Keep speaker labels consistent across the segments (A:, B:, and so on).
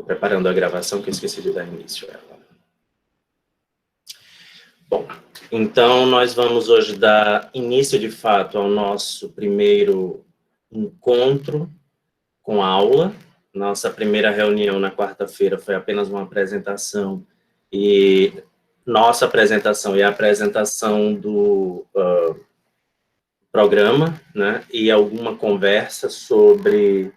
A: preparando a gravação, que eu esqueci de dar início a ela. Bom, então nós vamos hoje dar início, de fato, ao nosso primeiro encontro com aula. Nossa primeira reunião na quarta-feira foi apenas uma apresentação, e nossa apresentação e a apresentação do programa, né, e alguma conversa sobre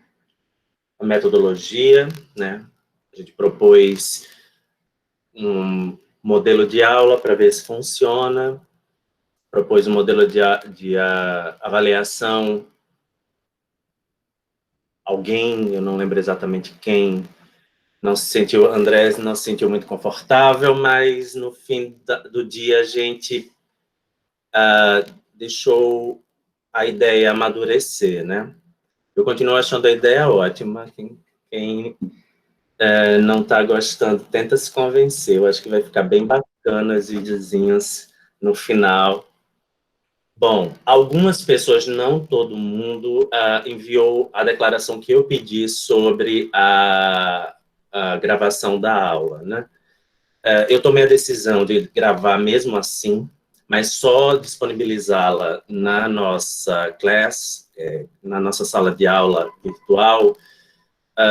A: a metodologia, né. A gente propôs um modelo de aula para ver se funciona, propôs um modelo de avaliação. Alguém, eu não lembro exatamente quem, André não se sentiu muito confortável, mas no fim do dia a gente deixou a ideia amadurecer, né? Eu continuo achando a ideia ótima. Quem não está gostando, tenta se convencer. Eu acho que vai ficar bem bacana os videozinhos no final. Bom, algumas pessoas, não todo mundo, enviou a declaração que eu pedi sobre a gravação da aula, né? Eu tomei a decisão de gravar mesmo assim, mas só disponibilizá-la na nossa class, na nossa sala de aula virtual,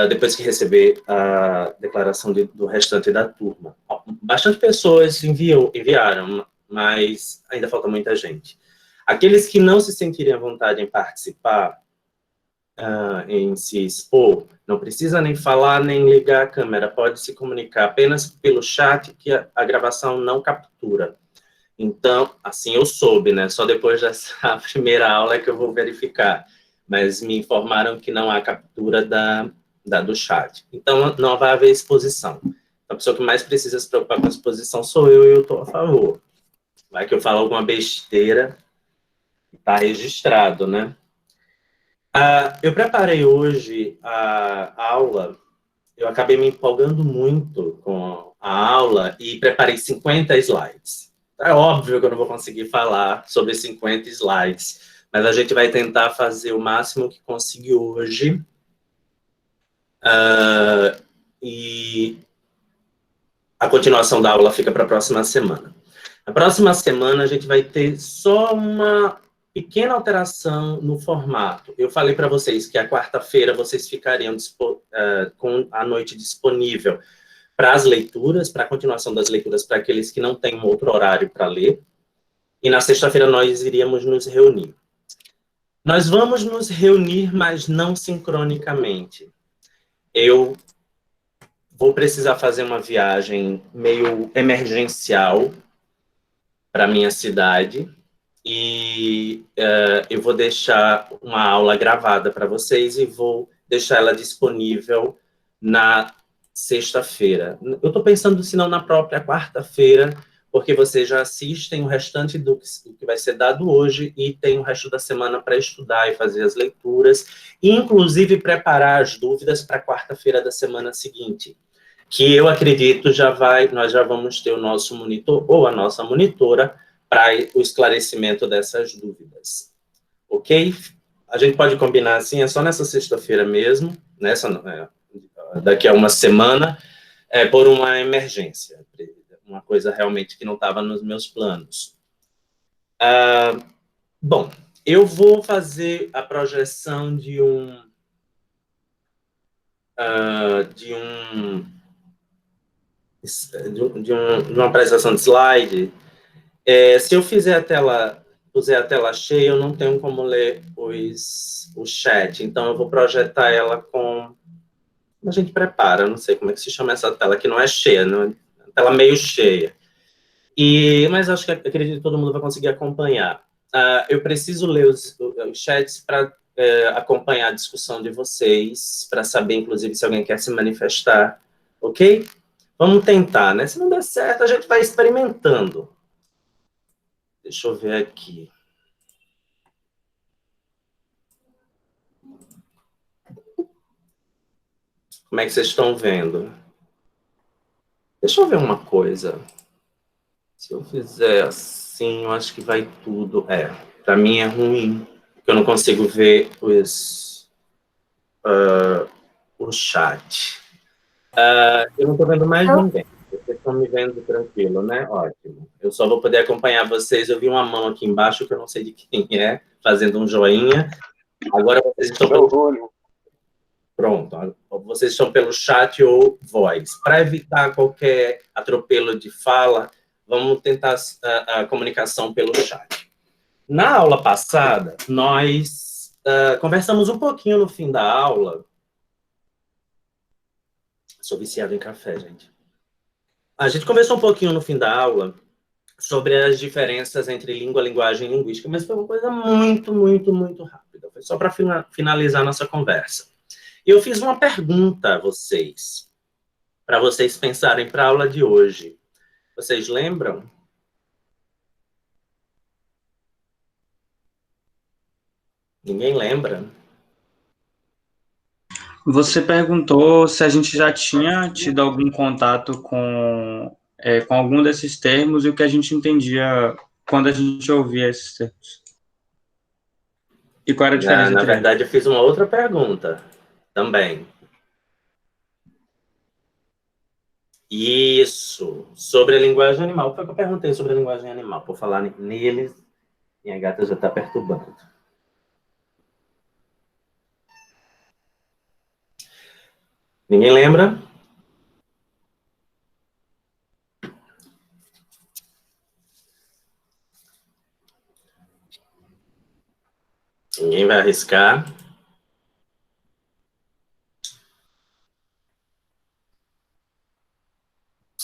A: depois que receber a declaração do restante da turma. Bastante pessoas enviaram, mas ainda falta muita gente. Aqueles que não se sentirem à vontade em participar, em se expor, não precisa nem falar, nem ligar a câmera, pode se comunicar apenas pelo chat, que a gravação não captura. Então, assim eu soube, né? Só depois dessa primeira aula é que eu vou verificar, mas me informaram que não há captura do chat. Então, não vai haver exposição. A pessoa que mais precisa se preocupar com a exposição sou eu, e eu estou a favor. Vai que eu falo alguma besteira, está registrado, né? Eu preparei hoje a aula, eu acabei me empolgando muito com a aula e preparei 50 slides. É óbvio que eu não vou conseguir falar sobre 50 slides, mas a gente vai tentar fazer o máximo que conseguir hoje. E a continuação da aula fica para a próxima semana. Na próxima semana, a gente vai ter só uma pequena alteração no formato. Eu falei para vocês que a quarta-feira vocês ficariam com a noite disponível para as leituras, para a continuação das leituras para aqueles que não têm um outro horário para ler. E na sexta-feira nós iríamos nos reunir. Nós vamos nos reunir, mas não sincronicamente. Eu vou precisar fazer uma viagem meio emergencial para minha cidade, e eu vou deixar uma aula gravada para vocês e vou deixar ela disponível na sexta-feira. Eu estou pensando, se não, na própria quarta-feira, porque vocês já assistem o restante do que vai ser dado hoje e tem o resto da semana para estudar e fazer as leituras, e inclusive preparar as dúvidas para a quarta-feira da semana seguinte, que eu acredito nós já vamos ter o nosso monitor ou a nossa monitora para o esclarecimento dessas dúvidas. Ok? A gente pode combinar assim, é só nessa sexta-feira mesmo, daqui a uma semana, por uma emergência, uma coisa realmente que não estava nos meus planos. Bom, eu vou fazer a projeção de uma apresentação de slide. Se eu puser a tela cheia, eu não tenho como ler o chat, então eu vou projetar ela com... A gente prepara, não sei como é que se chama essa tela, que não é cheia, não é? Tela meio cheia. Mas acho que acredito que todo mundo vai conseguir acompanhar. Eu preciso ler os chats para acompanhar a discussão de vocês, para saber, inclusive, se alguém quer se manifestar, ok? Vamos tentar, né? Se não der certo, a gente vai experimentando. Deixa eu ver aqui. Como é que vocês estão vendo? Deixa eu ver uma coisa. Se eu fizer assim, eu acho que vai tudo. Para mim é ruim, porque eu não consigo ver o chat. Eu não estou vendo mais ninguém. Vocês estão me vendo tranquilo, né? Ótimo. Eu só vou poder acompanhar vocês. Eu vi uma mão aqui embaixo que eu não sei de quem é, fazendo um joinha. Agora vocês estão pelo... Pronto. Vocês estão pelo chat ou voz. Para evitar qualquer atropelo de fala, vamos tentar a comunicação pelo chat. Na aula passada, nós conversamos um pouquinho no fim da aula. Sou viciado em café, gente. A gente conversou um pouquinho no fim da aula sobre as diferenças entre língua, linguagem e linguística, mas foi uma coisa muito, muito, muito rápida. Foi só para finalizar nossa conversa. E eu fiz uma pergunta a vocês, para vocês pensarem para a aula de hoje. Vocês lembram? Ninguém lembra?
B: Você perguntou se a gente já tinha tido algum contato com algum desses termos e o que a gente entendia quando a gente ouvia esses termos. E qual era a diferença
A: Na
B: entre
A: verdade, eu fiz uma outra pergunta também. Isso, sobre a linguagem animal. Foi o que eu perguntei sobre a linguagem animal. Por falar neles, minha gata já está perturbando. Ninguém lembra? Ninguém vai arriscar.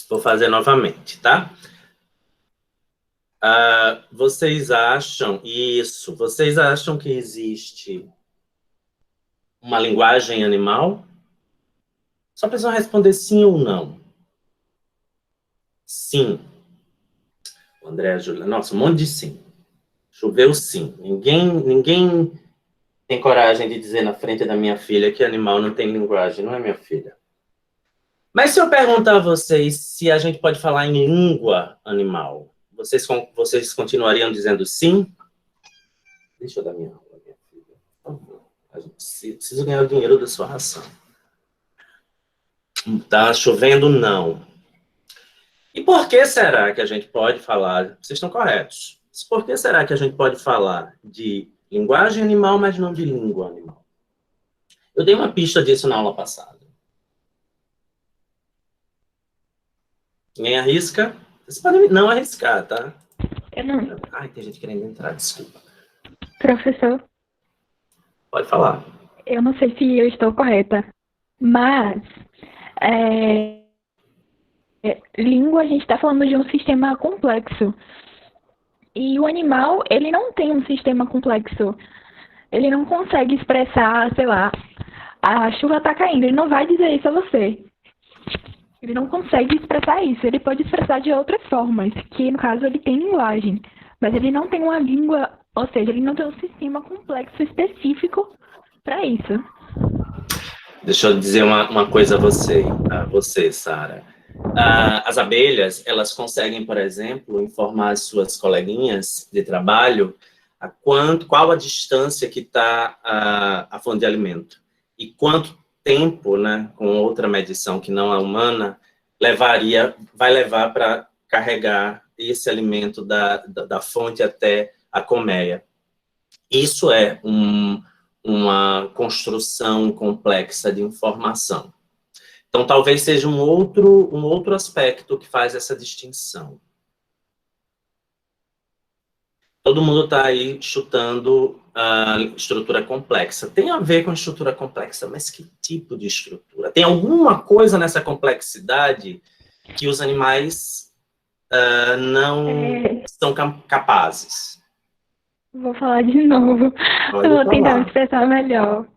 A: Vou fazer novamente, tá? Vocês acham que existe uma linguagem animal? Só precisam responder sim ou não. Sim. O André, a Júlia, nossa, um monte de sim. Choveu sim. Ninguém tem coragem de dizer na frente da minha filha que animal não tem linguagem, não é, minha filha? Mas se eu perguntar a vocês se a gente pode falar em língua animal, vocês continuariam dizendo sim? Deixa eu dar minha aula, minha filha. Por favor. A gente precisa ganhar o dinheiro da sua ração. Tá chovendo, não. E por que será que a gente pode falar... Vocês estão corretos. Por que será que a gente pode falar de linguagem animal, mas não de língua animal? Eu dei uma pista disso na aula passada. Ninguém arrisca? Vocês podem não arriscar, tá?
C: Eu não.
A: Ai, tem gente querendo entrar, desculpa.
C: Professor,
A: Pode falar.
C: eu não sei se eu estou correta, mas língua, a gente está falando de um sistema complexo. E o animal, ele não tem um sistema complexo. Ele não consegue expressar, sei lá, a chuva está caindo. Ele não vai dizer isso a você. Ele não consegue expressar isso. Ele pode expressar de outras formas, que no caso ele tem linguagem. Mas ele não tem uma língua, ou seja, ele não tem um sistema complexo específico para isso.
A: Deixa eu dizer uma coisa a você, Sara. As abelhas, elas conseguem, por exemplo, informar as suas coleguinhas de trabalho qual a distância que está a fonte de alimento e quanto tempo, né, com outra medição que não é humana, vai levar para carregar esse alimento da fonte até a colmeia. Isso é uma construção complexa de informação. Então, talvez seja um outro aspecto que faz essa distinção. Todo mundo está aí chutando a estrutura complexa. Tem a ver com estrutura complexa, mas que tipo de estrutura? Tem alguma coisa nessa complexidade que os animais não são capazes?
C: Vou falar de novo.
A: Pode
C: Eu vou tentar
A: falar.
C: me expressar melhor.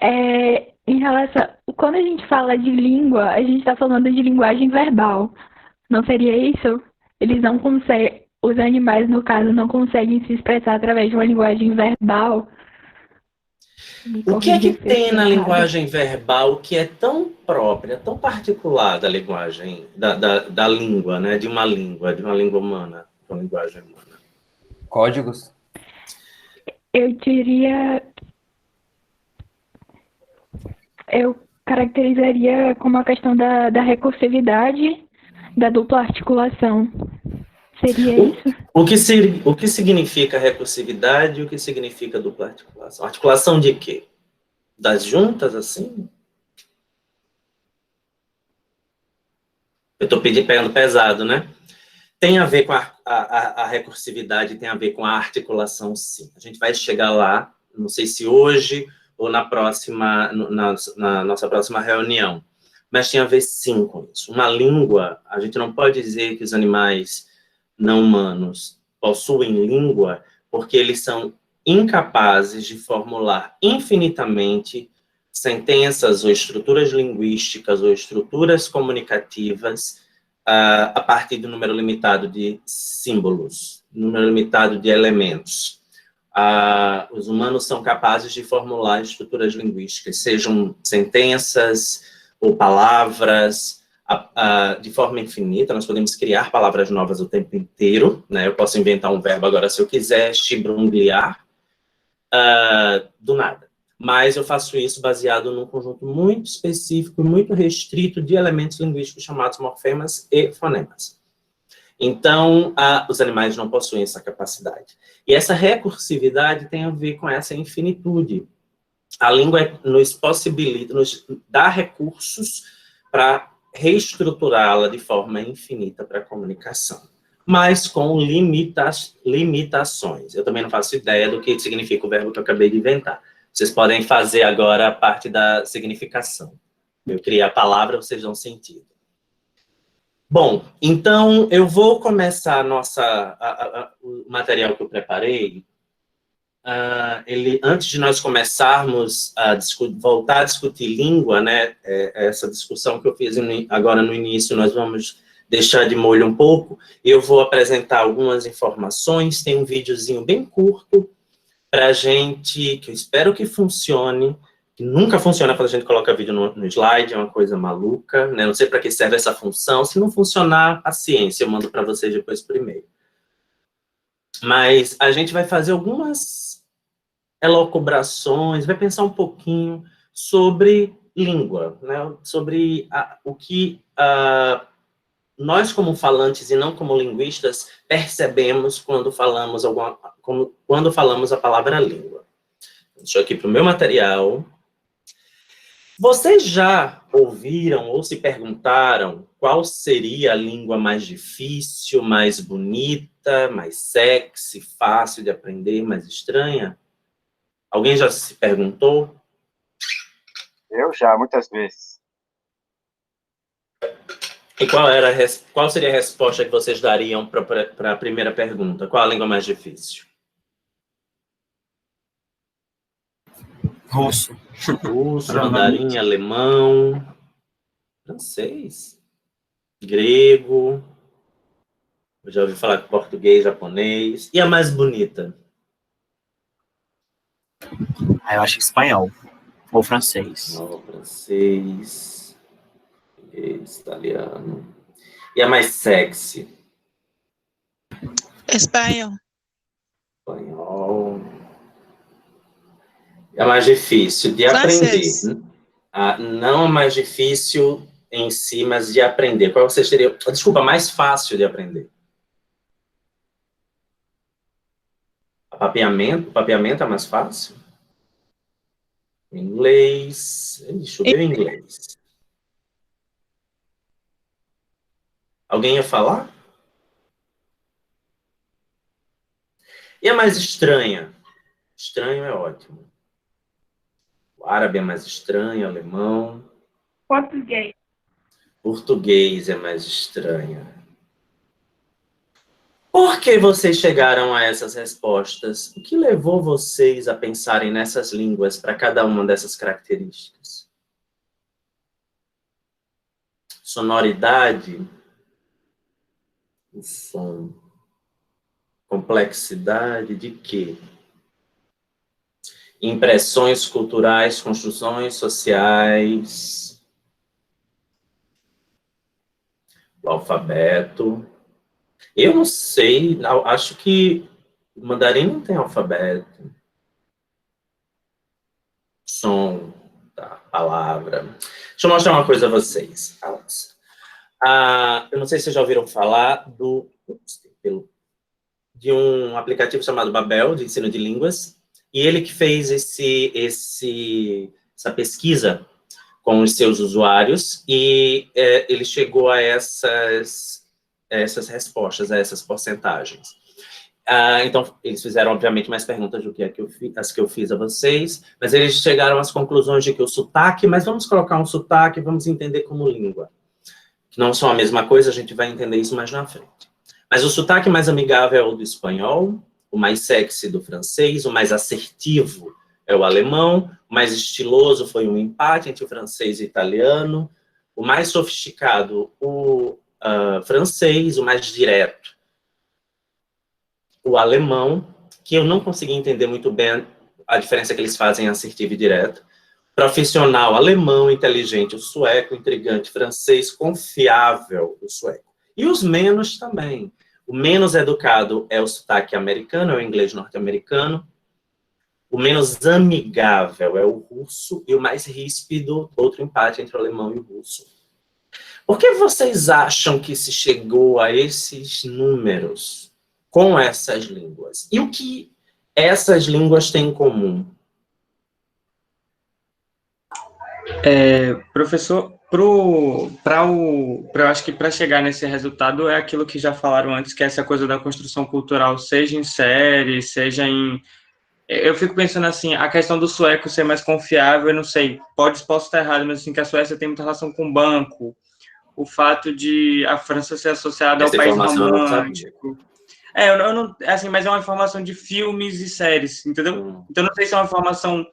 C: Em relação... Quando a gente fala de língua, a gente está falando de linguagem verbal. Não seria isso? Eles não conseguem... Os animais, no caso, não conseguem se expressar através de uma linguagem verbal.
A: O que é que tem na linguagem verbal que é tão própria, tão particular da linguagem, da língua, né? De uma língua humana, de uma linguagem humana?
D: Códigos?
C: Eu diria... caracterizaria como a questão da recursividade, da dupla articulação. Seria isso?
A: O que significa recursividade e o que significa dupla articulação? Articulação de quê? Das juntas, assim? Eu estou pegando pesado, né? Tem a ver com a recursividade, tem a ver com a articulação, sim. A gente vai chegar lá, não sei se hoje ou na nossa próxima reunião, mas tem a ver, sim, com isso. Uma língua, a gente não pode dizer que os animais não humanos possuem língua, porque eles são incapazes de formular infinitamente sentenças ou estruturas linguísticas ou estruturas comunicativas a partir do número limitado de símbolos, número limitado de elementos. Os humanos são capazes de formular estruturas linguísticas, sejam sentenças ou palavras, de forma infinita. Nós podemos criar palavras novas o tempo inteiro, né? Eu posso inventar um verbo agora se eu quiser, chibrungliar, do nada. Mas eu faço isso baseado num conjunto muito específico, muito restrito de elementos linguísticos chamados morfemas e fonemas. Então, os animais não possuem essa capacidade. E essa recursividade tem a ver com essa infinitude. A língua nos possibilita, nos dá recursos para reestruturá-la de forma infinita para a comunicação, mas com limitações. Eu também não faço ideia do que significa o verbo que eu acabei de inventar. Vocês podem fazer agora a parte da significação. Eu criei a palavra, vocês dão sentido. Bom, então eu vou começar o material que eu preparei. Antes de nós começarmos a voltar a discutir língua, né, essa discussão que eu fiz agora no início, nós vamos deixar de molho um pouco. Eu vou apresentar algumas informações, tem um videozinho bem curto para a gente, que eu espero que funcione, que nunca funciona quando a gente coloca vídeo no slide, é uma coisa maluca, né? Não sei para que serve essa função. Se não funcionar, paciência, eu mando para vocês depois por e-mail. Mas a gente vai fazer algumas elucubrações, vai pensar um pouquinho sobre língua, né? Sobre o que nós, como falantes e não como linguistas, percebemos quando falamos a palavra língua. Deixa eu aqui para o meu material. Vocês já ouviram ou se perguntaram qual seria a língua mais difícil, mais bonita, mais sexy, fácil de aprender, mais estranha? Alguém já se perguntou?
D: Eu já, muitas vezes.
A: E qual seria a resposta que vocês dariam para a primeira pergunta? Qual a língua mais difícil?
E: Russo.
A: Russo, mandarim, alemão, francês, grego, eu já ouvi falar de português, japonês. E a mais bonita?
E: Eu acho que espanhol. Ou francês.
A: Francês, português, italiano. E a mais sexy?
F: Espanhol.
A: Espanhol. É mais difícil de
F: Francês.
A: aprender. Não é mais difícil em si, mas de aprender. Qual você seria? Desculpa, mais fácil de aprender. O papeamento é mais fácil? Inglês. Deixa eu ver o inglês. Alguém ia falar? E a mais estranha? Estranho é ótimo. O árabe é mais estranho, alemão.
C: Português.
A: Português é mais estranho. Por que vocês chegaram a essas respostas? O que levou vocês a pensarem nessas línguas para cada uma dessas características? Sonoridade, o som, complexidade de quê? Impressões culturais, construções sociais, o alfabeto. Eu não sei, acho que o mandarim não tem alfabeto. Som. Tá, palavra. Deixa eu mostrar uma coisa a vocês. Eu não sei se vocês já ouviram falar de um aplicativo chamado Babel, de ensino de línguas, e ele que fez essa pesquisa com os seus usuários, e ele chegou a essas respostas, a essas porcentagens. Então, eles fizeram, obviamente, mais perguntas do que as que eu fiz a vocês, mas eles chegaram às conclusões de que o sotaque, mas vamos colocar um sotaque, vamos entender como língua. Que não são a mesma coisa, a gente vai entender isso mais na frente. Mas o sotaque mais amigável é o do espanhol, o mais sexy do francês, o mais assertivo é o alemão, o mais estiloso foi um empate entre o francês e o italiano, o mais sofisticado, o francês, o mais direto, o alemão, que eu não consegui entender muito bem a diferença que eles fazem em assertivo e direto, profissional, alemão, inteligente, o sueco, intrigante, francês, confiável, o sueco. E os menos também. O menos educado é o sotaque americano, é o inglês norte-americano. O menos amigável é o russo. E o mais ríspido, outro empate entre o alemão e o russo. Por que vocês acham que se chegou a esses números com essas línguas? E o que essas línguas têm em comum?
B: Professor, eu acho que para chegar nesse resultado é aquilo que já falaram antes, que é essa coisa da construção cultural, seja em série, seja em... Eu fico pensando assim, a questão do sueco ser mais confiável, eu não sei, posso estar errado, mas assim, que a Suécia tem muita relação com o banco, o fato de a França ser associada ao país romântico. Eu não, assim, mas é uma informação de filmes e séries, entendeu? Então, não sei se é uma informação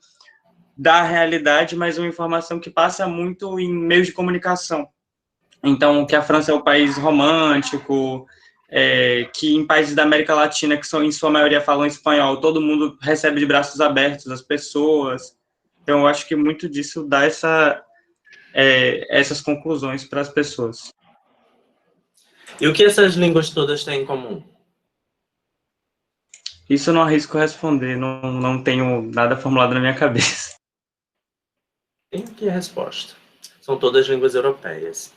B: da realidade, mas uma informação que passa muito em meios de comunicação. Então, que a França é o país romântico, que em países da América Latina, que são em sua maioria falam espanhol, todo mundo recebe de braços abertos as pessoas. Então, eu acho que muito disso dá essas conclusões para as pessoas.
A: E o que essas línguas todas têm em comum?
B: Isso eu não arrisco responder, não tenho nada formulado na minha cabeça.
A: Tem aqui a resposta. São todas línguas europeias.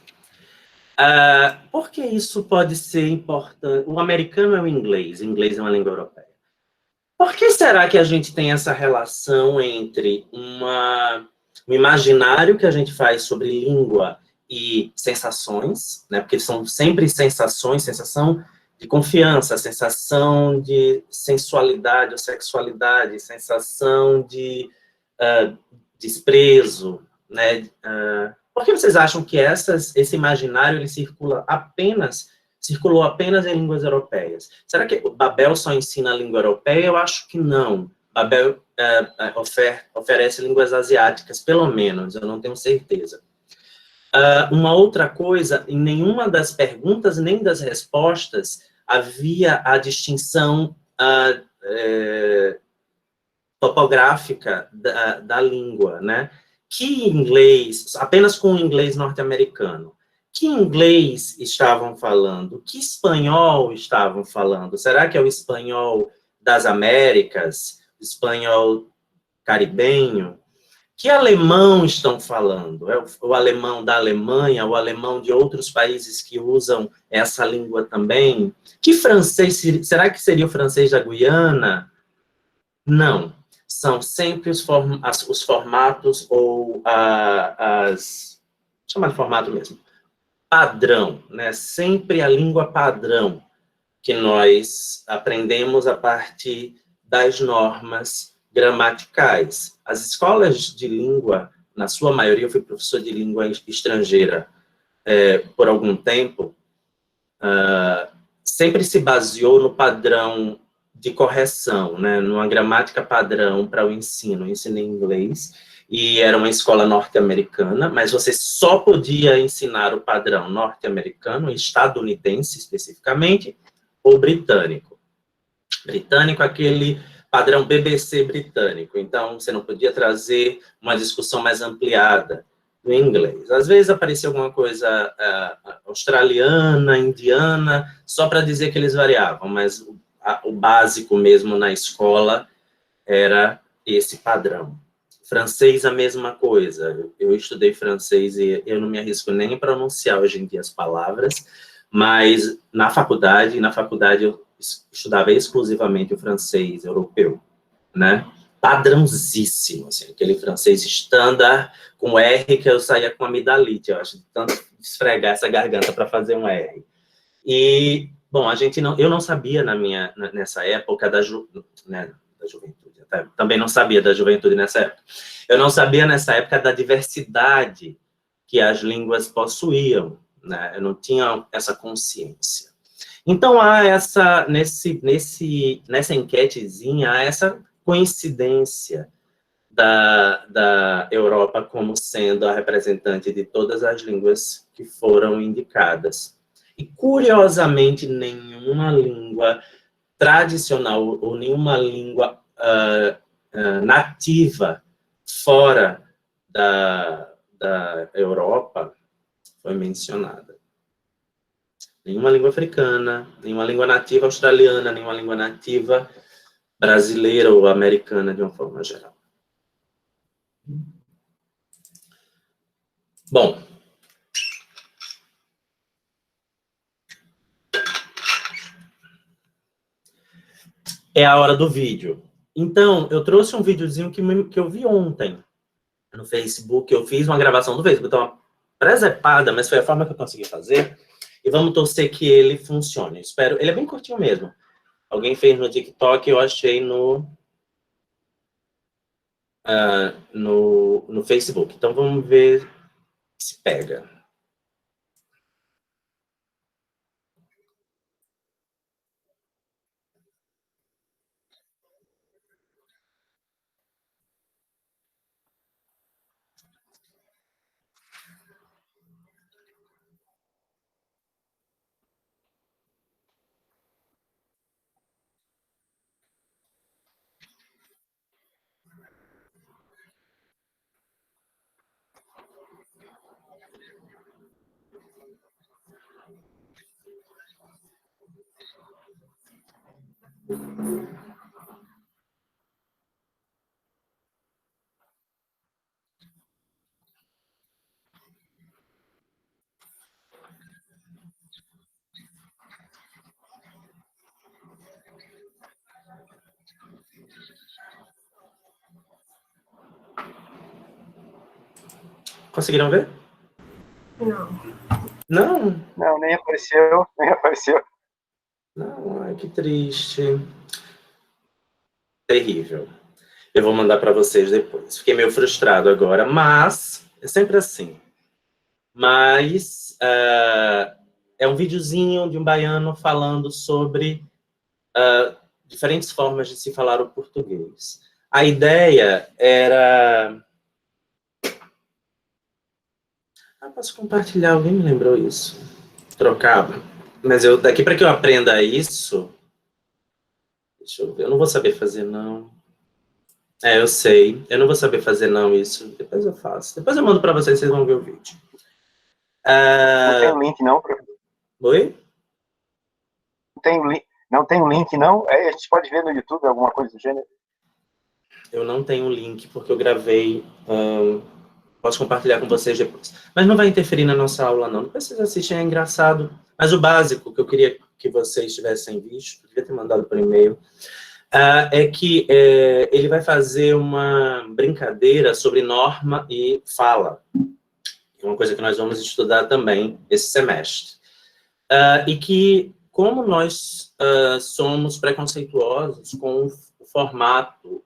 A: Por que isso pode ser importante? O americano é o inglês é uma língua europeia. Por que será que a gente tem essa relação entre um imaginário que a gente faz sobre língua e sensações, né? Porque são sempre sensações, sensação de confiança, sensação de sensualidade ou sexualidade, sensação de desprezo, né? Por que vocês acham que esse imaginário ele circulou apenas em línguas europeias? Será que o Babel só ensina a língua europeia? Eu acho que não. Babel oferece línguas asiáticas, pelo menos, eu não tenho certeza. Uma outra coisa, em nenhuma das perguntas nem das respostas havia a distinção topográfica da língua, né? Que inglês, apenas com o inglês norte-americano, que inglês estavam falando? Que espanhol estavam falando? Será que é o espanhol das Américas? O espanhol caribenho? Que alemão estão falando? É o alemão da Alemanha, o alemão de outros países que usam essa língua também? Que francês, será que seria o francês da Guiana? Não. São sempre os formatos ou chama de formato mesmo, padrão, né? Sempre a língua padrão que nós aprendemos a partir das normas gramaticais. As escolas de língua, na sua maioria, eu fui professor de língua estrangeira por algum tempo, sempre se baseou no padrão de correção, né, numa gramática padrão para o ensino. Eu ensinei inglês, e era uma escola norte-americana, mas você só podia ensinar o padrão norte-americano, estadunidense especificamente, ou britânico. Britânico, aquele padrão BBC britânico, então você não podia trazer uma discussão mais ampliada do inglês. Às vezes aparecia alguma coisa australiana, indiana, só para dizer que eles variavam, mas o básico mesmo na escola era esse padrão. Francês, a mesma coisa. Eu estudei francês e eu não me arrisco nem em pronunciar hoje em dia as palavras, mas na faculdade eu estudava exclusivamente o francês europeu, né? Padrãozíssimo, assim, aquele francês standard com R que eu saía com amidalite, eu acho, de tanto esfregar essa garganta para fazer um R. E, bom, eu não sabia nessa época da juventude, também não sabia da juventude nessa época. Eu não sabia nessa época da diversidade que as línguas possuíam, né? Eu não tinha essa consciência. Então, há nessa enquetezinha, há essa coincidência da Europa como sendo a representante de todas as línguas que foram indicadas. E, curiosamente, nenhuma língua tradicional ou nenhuma língua nativa fora da Europa foi mencionada. Nenhuma língua africana, nenhuma língua nativa australiana, nenhuma língua nativa brasileira ou americana, de uma forma geral. Bom. É a hora do vídeo. Então, eu trouxe um videozinho que eu vi ontem no Facebook. Eu fiz uma gravação do Facebook, então, presepada, mas foi a forma que eu consegui fazer. E vamos torcer que ele funcione. Espero. Ele é bem curtinho mesmo. Alguém fez no TikTok, eu achei no Facebook. Então, vamos ver se pega. Conseguiram ver?
F: Não.
A: Não?
D: Não, nem apareceu, nem apareceu.
A: Não, ai, que triste. Terrível. Eu vou mandar para vocês depois. Fiquei meio frustrado agora, mas é sempre assim. Mas é um videozinho de um baiano falando sobre diferentes formas de se falar o português. A ideia era... posso compartilhar, alguém me lembrou isso. Trocava. Mas daqui para que eu aprenda isso... Deixa eu ver, eu não vou saber fazer, não. Eu sei. Eu não vou saber fazer, não, isso. Depois eu faço. Depois eu mando para vocês, vocês vão ver o vídeo.
D: Não tem um link, não, professor?
A: Oi?
D: Não tem um link, não? A gente pode ver no YouTube alguma coisa do gênero?
A: Eu não tenho um link, porque eu gravei... posso compartilhar com vocês depois. Mas não vai interferir na nossa aula, não. Depois vocês assistem, é engraçado. Mas o básico que eu queria que vocês tivessem visto, devia ter mandado por e-mail, é que ele vai fazer uma brincadeira sobre norma e fala. Uma coisa que nós vamos estudar também esse semestre. E que, como nós somos preconceituosos com o formato,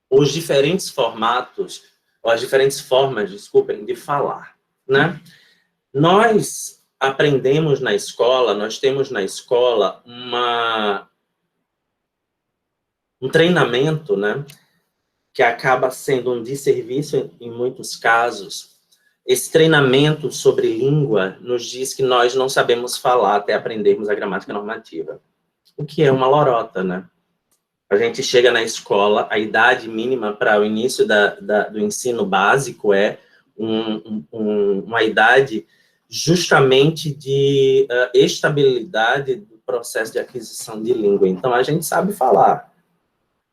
A: os diferentes formatos, ou as diferentes formas, desculpem, de falar, né? Nós aprendemos na escola, nós temos na escola um treinamento, né, que acaba sendo um desserviço em muitos casos. Esse treinamento sobre língua nos diz que nós não sabemos falar até aprendermos a gramática normativa, o que é uma lorota, né? A gente chega na escola, a idade mínima para o início do ensino básico é uma idade justamente de estabilidade do processo de aquisição de língua. Então, a gente sabe falar.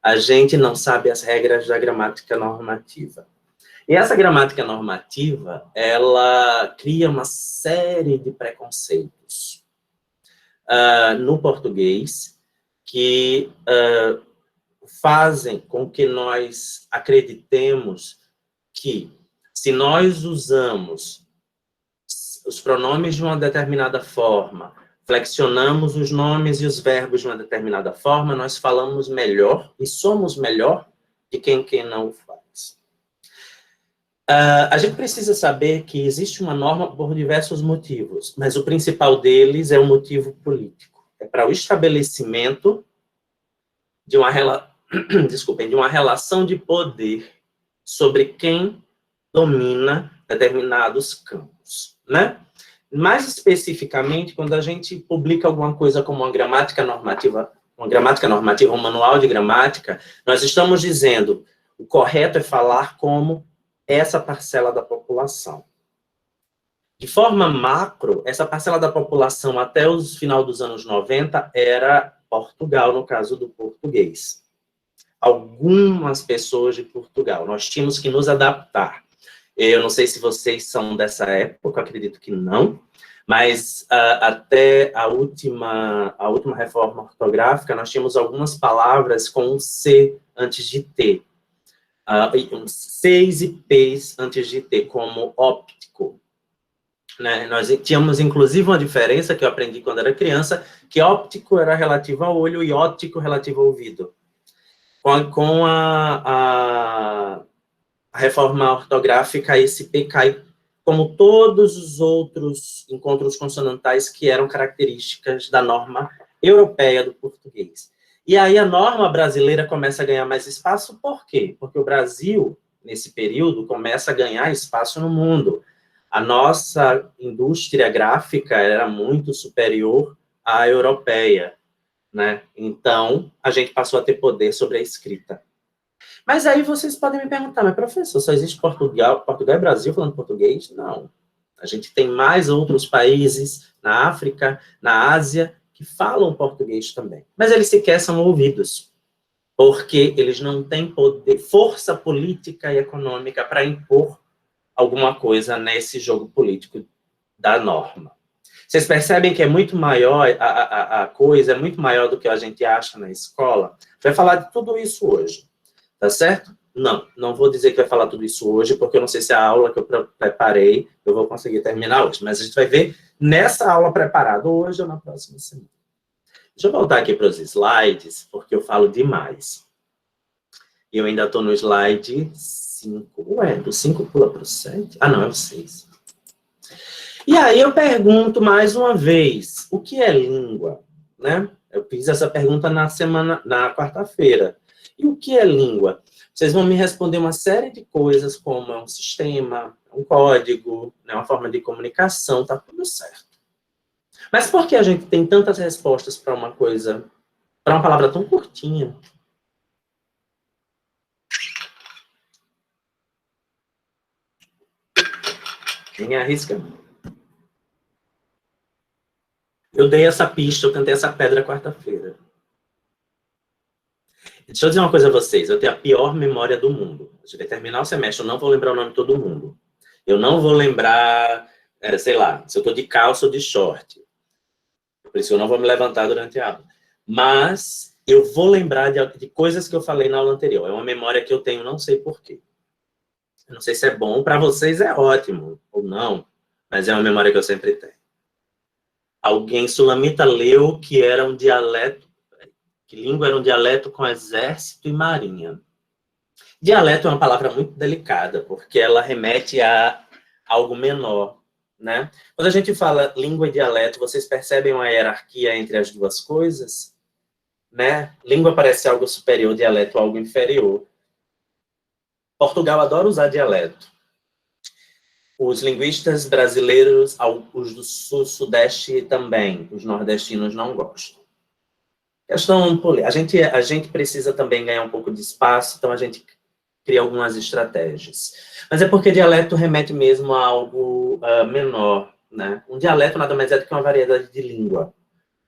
A: A gente não sabe as regras da gramática normativa. E essa gramática normativa, ela cria uma série de preconceitos no português que fazem com que nós acreditemos que, se nós usamos os pronomes de uma determinada forma, flexionamos os nomes e os verbos de uma determinada forma, nós falamos melhor e somos melhor de quem não o faz. A gente precisa saber que existe uma norma por diversos motivos, mas o principal deles é o motivo político. É para o estabelecimento de uma relação de poder sobre quem domina determinados campos, né? Mais especificamente, quando a gente publica alguma coisa como uma gramática normativa, um manual de gramática, nós estamos dizendo o correto é falar como essa parcela da população. De forma macro, essa parcela da população até o final dos anos 90 era Portugal, no caso do português. Algumas pessoas de Portugal. Nós tínhamos que nos adaptar. Eu não sei se vocês são dessa época, acredito que não, mas até a última reforma ortográfica, nós tínhamos algumas palavras com um C antes de T. Cs e Ps antes de T, como óptico. Né? Nós tínhamos, inclusive, uma diferença que eu aprendi quando era criança, que óptico era relativo ao olho e óptico relativo ao ouvido. Com a reforma ortográfica, esse P cai, como todos os outros encontros consonantais que eram características da norma europeia do português. E aí a norma brasileira começa a ganhar mais espaço, por quê? Porque o Brasil, nesse período, começa a ganhar espaço no mundo. A nossa indústria gráfica era muito superior à europeia, né? Então, a gente passou a ter poder sobre a escrita. Mas aí vocês podem me perguntar, mas professor, só existe Portugal e Brasil falando português? Não. A gente tem mais outros países na África, na Ásia, que falam português também. Mas eles sequer são ouvidos, porque eles não têm poder, força política e econômica para impor alguma coisa nesse jogo político da norma. Vocês percebem que é muito maior, a coisa é muito maior do que a gente acha na escola? A gente vai falar de tudo isso hoje, tá certo? Não vou dizer que vai falar tudo isso hoje, porque eu não sei se a aula que eu preparei eu vou conseguir terminar hoje, mas a gente vai ver nessa aula preparada hoje ou na próxima semana. Deixa eu voltar aqui para os slides, porque eu falo demais. E eu ainda estou no slide 5. Ué, do 5 pula para o 7? Ah, não, é o 6. E aí eu pergunto mais uma vez, o que é língua? Né? Eu fiz essa pergunta na quarta-feira. E o que é língua? Vocês vão me responder uma série de coisas, como é um sistema, um código, né, uma forma de comunicação, tá tudo certo. Mas por que a gente tem tantas respostas para uma coisa, para uma palavra tão curtinha? Quem arrisca? Eu dei essa pista, eu cantei essa pedra quarta-feira. Deixa eu dizer uma coisa a vocês, eu tenho a pior memória do mundo. A gente vai terminar o semestre, eu não vou lembrar o nome de todo mundo. Eu não vou lembrar, sei lá, se eu estou de calça ou de short. Por isso eu não vou me levantar durante a aula. Mas eu vou lembrar de coisas que eu falei na aula anterior. É uma memória que eu tenho, não sei porquê. Eu não sei se é bom, para vocês é ótimo, ou não, mas é uma memória que eu sempre tenho. Alguém sulamita leu que era um dialeto, que língua era um dialeto com exército e marinha. Dialeto é uma palavra muito delicada, porque ela remete a algo menor, né? Quando a gente fala língua e dialeto, vocês percebem uma hierarquia entre as duas coisas? Né? Língua parece algo superior, dialeto algo inferior. Portugal adora usar dialeto. Os linguistas brasileiros, os do sul-sudeste também, os nordestinos não gostam. Questão política. A gente precisa também ganhar um pouco de espaço, então a gente cria algumas estratégias. Mas é porque dialeto remete mesmo a algo menor, né? Um dialeto nada mais é do que uma variedade de língua.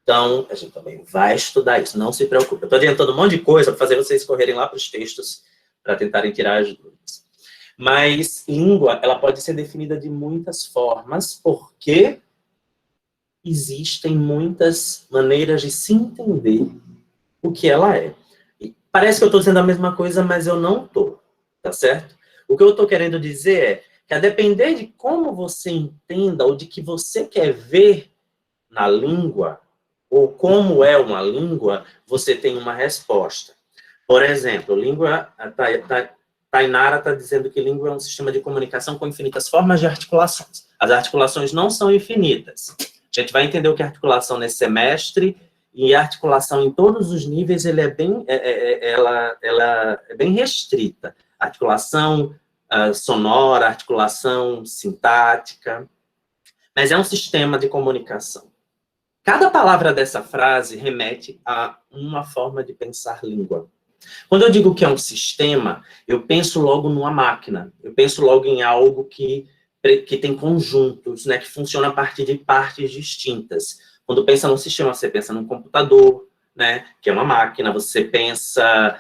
A: Então, a gente também vai estudar isso, não se preocupe. Eu estou adiantando um monte de coisa para fazer vocês correrem lá para os textos para tentarem tirar as dúvidas. Mas língua, ela pode ser definida de muitas formas, porque existem muitas maneiras de se entender o que ela é. E parece que eu estou dizendo a mesma coisa, mas eu não estou, tá certo? O que eu estou querendo dizer é que, a depender de como você entenda, ou de que você quer ver na língua, ou como é uma língua, você tem uma resposta. Por exemplo, língua, Tainara está dizendo que língua é um sistema de comunicação com infinitas formas de articulações. As articulações não são infinitas. A gente vai entender o que é articulação nesse semestre, e a articulação em todos os níveis, ela é bem restrita. Articulação sonora, articulação sintática, mas é um sistema de comunicação. Cada palavra dessa frase remete a uma forma de pensar língua. Quando eu digo que é um sistema, eu penso logo numa máquina, eu penso logo em algo que tem conjuntos, né, que funciona a partir de partes distintas. Quando pensa num sistema, você pensa num computador, né, que é uma máquina, você pensa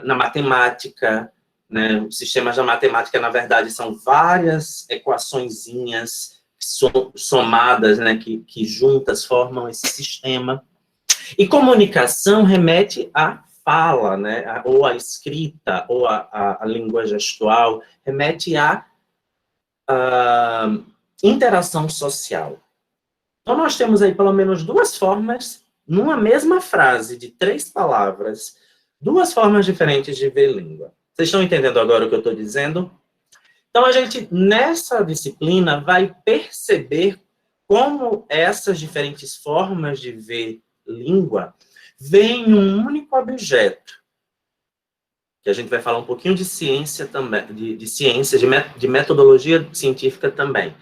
A: na matemática, né, os sistemas da matemática, na verdade, são várias equaçõezinhas somadas, né, que juntas formam esse sistema. E comunicação remete à fala, né, ou à escrita, ou à língua gestual, remete à interação social. Então, nós temos aí pelo menos duas formas, numa mesma frase de 3 palavras, duas formas diferentes de ver língua. Vocês estão entendendo agora o que eu estou dizendo? Então, a gente, nessa disciplina, vai perceber como essas diferentes formas de ver língua veem um único objeto. Que a gente vai falar um pouquinho de ciência também, de ciência, de metodologia científica também.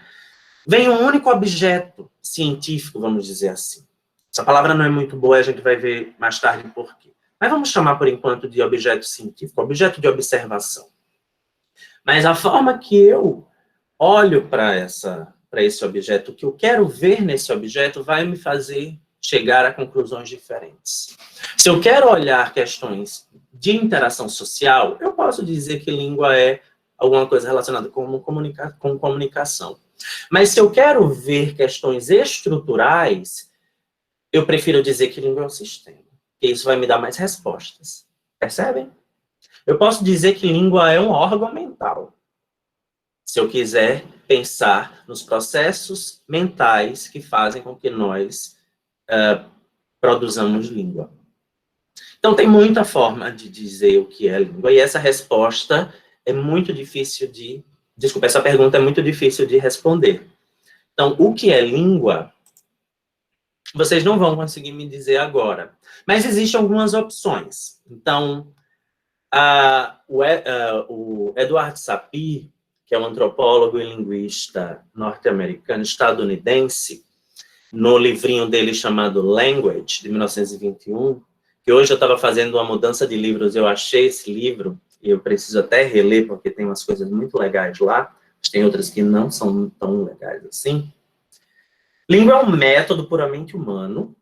A: Vem um único objeto científico, vamos dizer assim. Essa palavra não é muito boa, a gente vai ver mais tarde por quê. Mas vamos chamar, por enquanto, de objeto científico, objeto de observação. Mas a forma que eu olho para esse objeto, o que eu quero ver nesse objeto, vai me fazer chegar a conclusões diferentes. Se eu quero olhar questões de interação social, eu posso dizer que língua é alguma coisa relacionada com comunicação. Mas se eu quero ver questões estruturais, eu prefiro dizer que língua é um sistema, porque isso vai me dar mais respostas. Percebem? Eu posso dizer que língua é um órgão mental, se eu quiser pensar nos processos mentais que fazem com que nós produzamos língua. Então, tem muita forma de dizer o que é língua, e essa resposta é muito difícil de... Desculpa, essa pergunta é muito difícil de responder. Então, o que é língua, vocês não vão conseguir me dizer agora. Mas existem algumas opções. Então, o Edward Sapir, que é um antropólogo e linguista norte-americano, estadunidense, no livrinho dele chamado Language, de 1921, que hoje eu estava fazendo uma mudança de livros, eu achei esse livro, e eu preciso até reler, porque tem umas coisas muito legais lá, mas tem outras que não são tão legais assim. Língua é um método puramente humano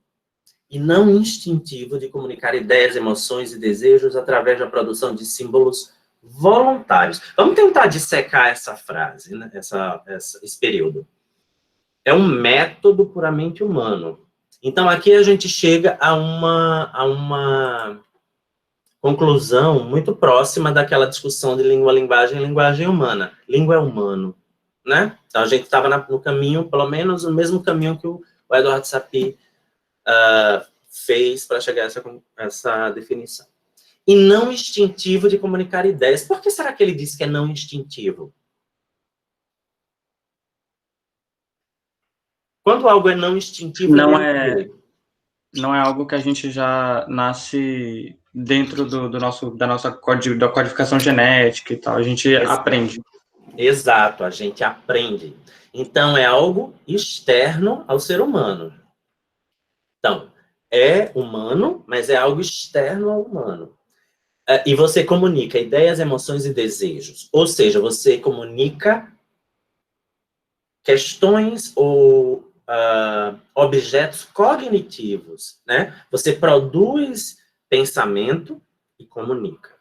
A: e não instintivo de comunicar ideias, emoções e desejos através da produção de símbolos voluntários. Vamos tentar dissecar essa frase, né? Esse período. É um método puramente humano. Então, aqui a gente chega a uma conclusão muito próxima daquela discussão de língua, linguagem e linguagem humana. Língua é humano, né? Então, a gente estava no caminho, pelo menos no mesmo caminho que o Edward Sapir fez para chegar a essa definição. E não instintivo de comunicar ideias. Por que será que ele disse que é não instintivo? Quando algo é não instintivo...
B: Não é algo que a gente já nasce dentro da codificação genética e tal. A gente aprende.
A: Exato, a gente aprende. Então, é algo externo ao ser humano. Então, é humano, mas é algo externo ao humano. E você comunica ideias, emoções e desejos. Ou seja, você comunica questões ou objetos cognitivos, né? Você produz pensamento e comunica.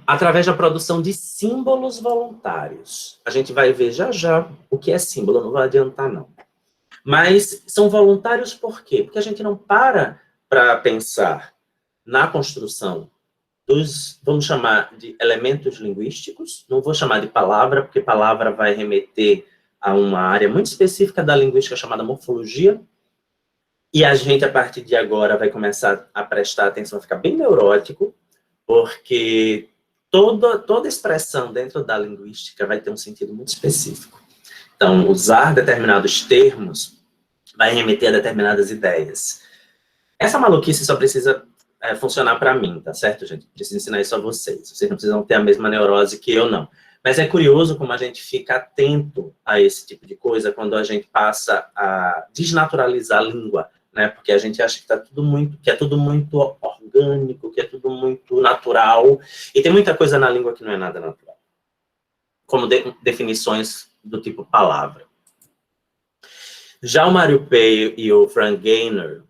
A: através da produção de símbolos voluntários. A gente vai ver já já o que é símbolo, eu não vou adiantar, não. Mas são voluntários por quê? Porque a gente não para pensar na construção dos, vamos chamar de elementos linguísticos, não vou chamar de palavra, porque palavra vai remeter a uma área muito específica da linguística chamada morfologia, e a gente, a partir de agora, vai começar a prestar atenção, a ficar bem neurótico, porque toda expressão dentro da linguística vai ter um sentido muito específico. Então, usar determinados termos vai remeter a determinadas ideias. Essa maluquice só precisa funcionar para mim, tá certo, gente? Preciso ensinar isso a vocês. Vocês não precisam ter a mesma neurose que eu, não. Mas é curioso como a gente fica atento a esse tipo de coisa quando a gente passa a desnaturalizar a língua, né? Porque a gente acha que é tudo muito orgânico, que é tudo muito natural. E tem muita coisa na língua que não é nada natural. Como definições do tipo palavra. Já o Mário Pei e o Frank Gaynor,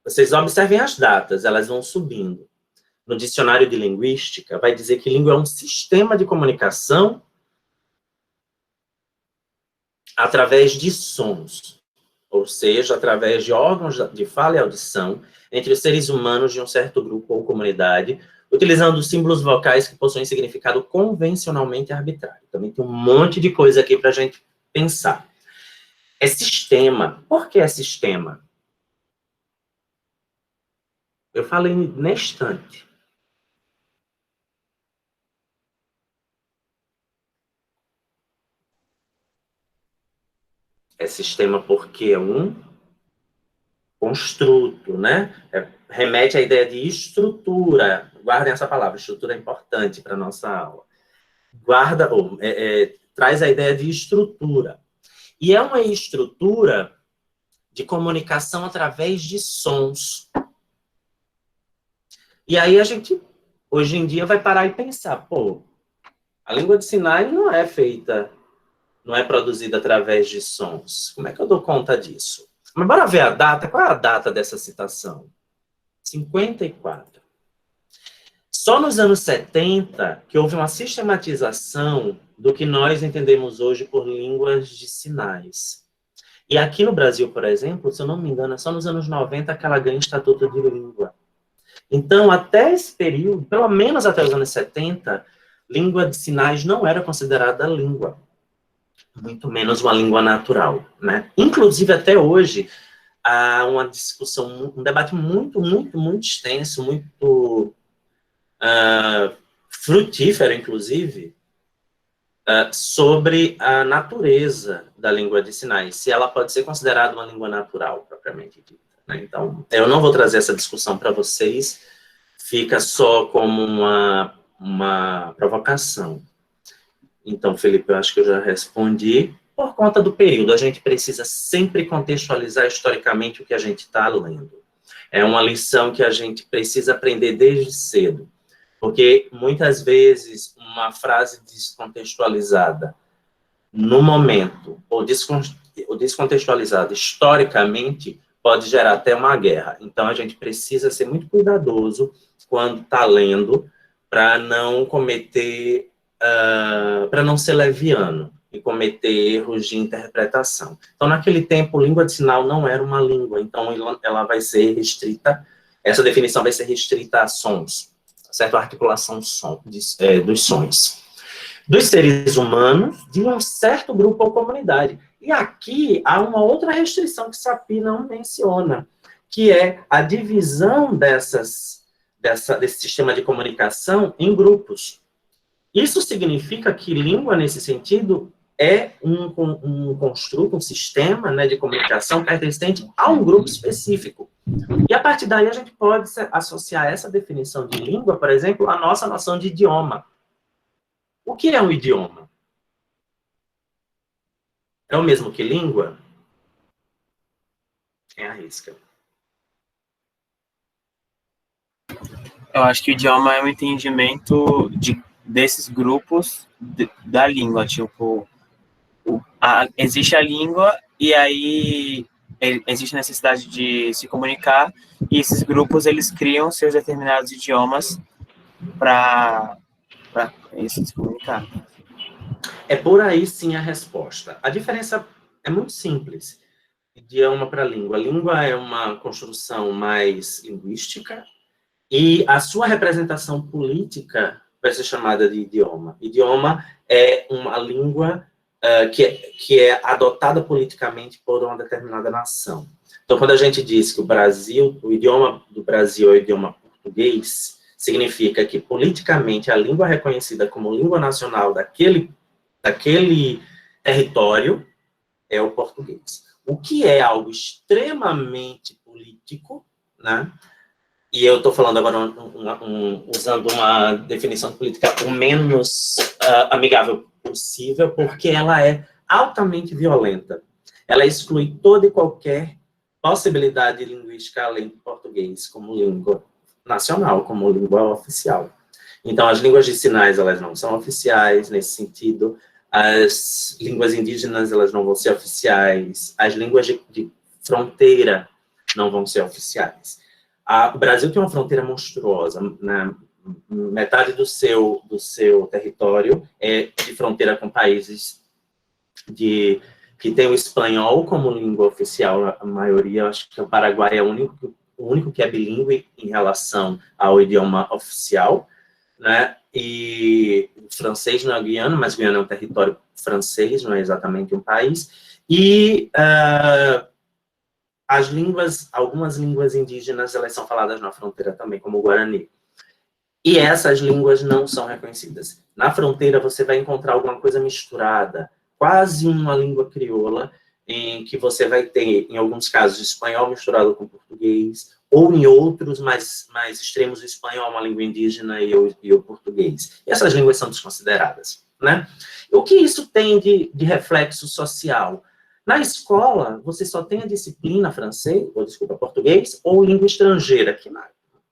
A: vocês observem as datas, elas vão subindo. No dicionário de linguística, vai dizer que língua é um sistema de comunicação através de sons, ou seja, através de órgãos de fala e audição entre os seres humanos de um certo grupo ou comunidade, utilizando símbolos vocais que possuem significado convencionalmente arbitrário. Também tem um monte de coisa aqui para a gente pensar. É sistema. Por que é sistema? Eu falei na instante. É sistema porque é um construto, né? Remete à ideia de estrutura. Guardem essa palavra, estrutura é importante para a nossa aula. Traz a ideia de estrutura. E é uma estrutura de comunicação através de sons. E aí a gente, hoje em dia, vai parar e pensar, a língua de sinais não é produzida através de sons. Como é que eu dou conta disso? Mas bora ver a data. Qual é a data dessa citação? 54. Só nos anos 70 que houve uma sistematização do que nós entendemos hoje por línguas de sinais. E aqui no Brasil, por exemplo, se eu não me engano, é só nos anos 90 que ela ganha estatuto de língua. Então, até esse período, pelo menos até os anos 70, língua de sinais não era considerada língua. Muito menos uma língua natural, né? Inclusive, até hoje, há uma discussão, um debate muito extenso, muito frutífero, inclusive, sobre a natureza da língua de sinais, se ela pode ser considerada uma língua natural, propriamente dita, né? Então, eu não vou trazer essa discussão para vocês, fica só como uma provocação. Então, Felipe, eu acho que eu já respondi. Por conta do período, a gente precisa sempre contextualizar historicamente o que a gente está lendo. É uma lição que a gente precisa aprender desde cedo. Porque, muitas vezes, uma frase descontextualizada no momento, ou descontextualizada historicamente, pode gerar até uma guerra. Então, a gente precisa ser muito cuidadoso quando está lendo, para não cometer... para não ser leviano e cometer erros de interpretação. Então, naquele tempo, língua de sinal não era uma língua, então ela vai ser restrita, essa definição vai ser restrita a sons, certo? A articulação dos sons. Dos seres humanos, de um certo grupo ou comunidade. E aqui há uma outra restrição que Sapir não menciona, que é a divisão desse sistema de comunicação em grupos. Isso significa que língua, nesse sentido, é um construto, um sistema, né, de comunicação pertencente a um grupo específico. E a partir daí a gente pode associar essa definição de língua, por exemplo, à nossa noção de idioma. O que é um idioma? É o mesmo que língua? Quem arrisca?
E: Eu acho que o idioma é um entendimento desses grupos da língua, tipo, existe a língua e aí existe a necessidade de se comunicar e esses grupos, eles criam seus determinados idiomas para para isso se comunicar.
A: É por aí, sim, a resposta. A diferença é muito simples. Idioma para língua. A língua é uma construção mais linguística e a sua representação política vai ser chamada de idioma. Idioma é uma língua que é adotada politicamente por uma determinada nação. Então, quando a gente diz que o idioma do Brasil é o idioma português, significa que, politicamente, a língua reconhecida como língua nacional daquele território é o português. O que é algo extremamente político, né? E eu estou falando agora usando uma definição política o menos amigável possível, porque ela é altamente violenta. Ela exclui toda e qualquer possibilidade linguística além do português como língua nacional, como língua oficial. Então, as línguas de sinais, elas não são oficiais nesse sentido. As línguas indígenas, elas não vão ser oficiais. As línguas de fronteira não vão ser oficiais. O Brasil tem uma fronteira monstruosa, né? Metade do seu território é de fronteira com países que tem o espanhol como língua oficial, a maioria. Acho que o Paraguai é o único que é bilíngue em relação ao idioma oficial, né? E o francês não é Guiana, mas Guiana é um território francês, não é exatamente um país. E algumas línguas indígenas, elas são faladas na fronteira também, como o Guarani. E essas línguas não são reconhecidas. Na fronteira, você vai encontrar alguma coisa misturada, quase uma língua crioula, em que você vai ter, em alguns casos, espanhol misturado com português, ou em outros mais extremos, o espanhol é uma língua indígena e o português. E essas línguas são desconsideradas, né? O que isso tem de reflexo social? Na escola, você só tem a disciplina português ou língua estrangeira, que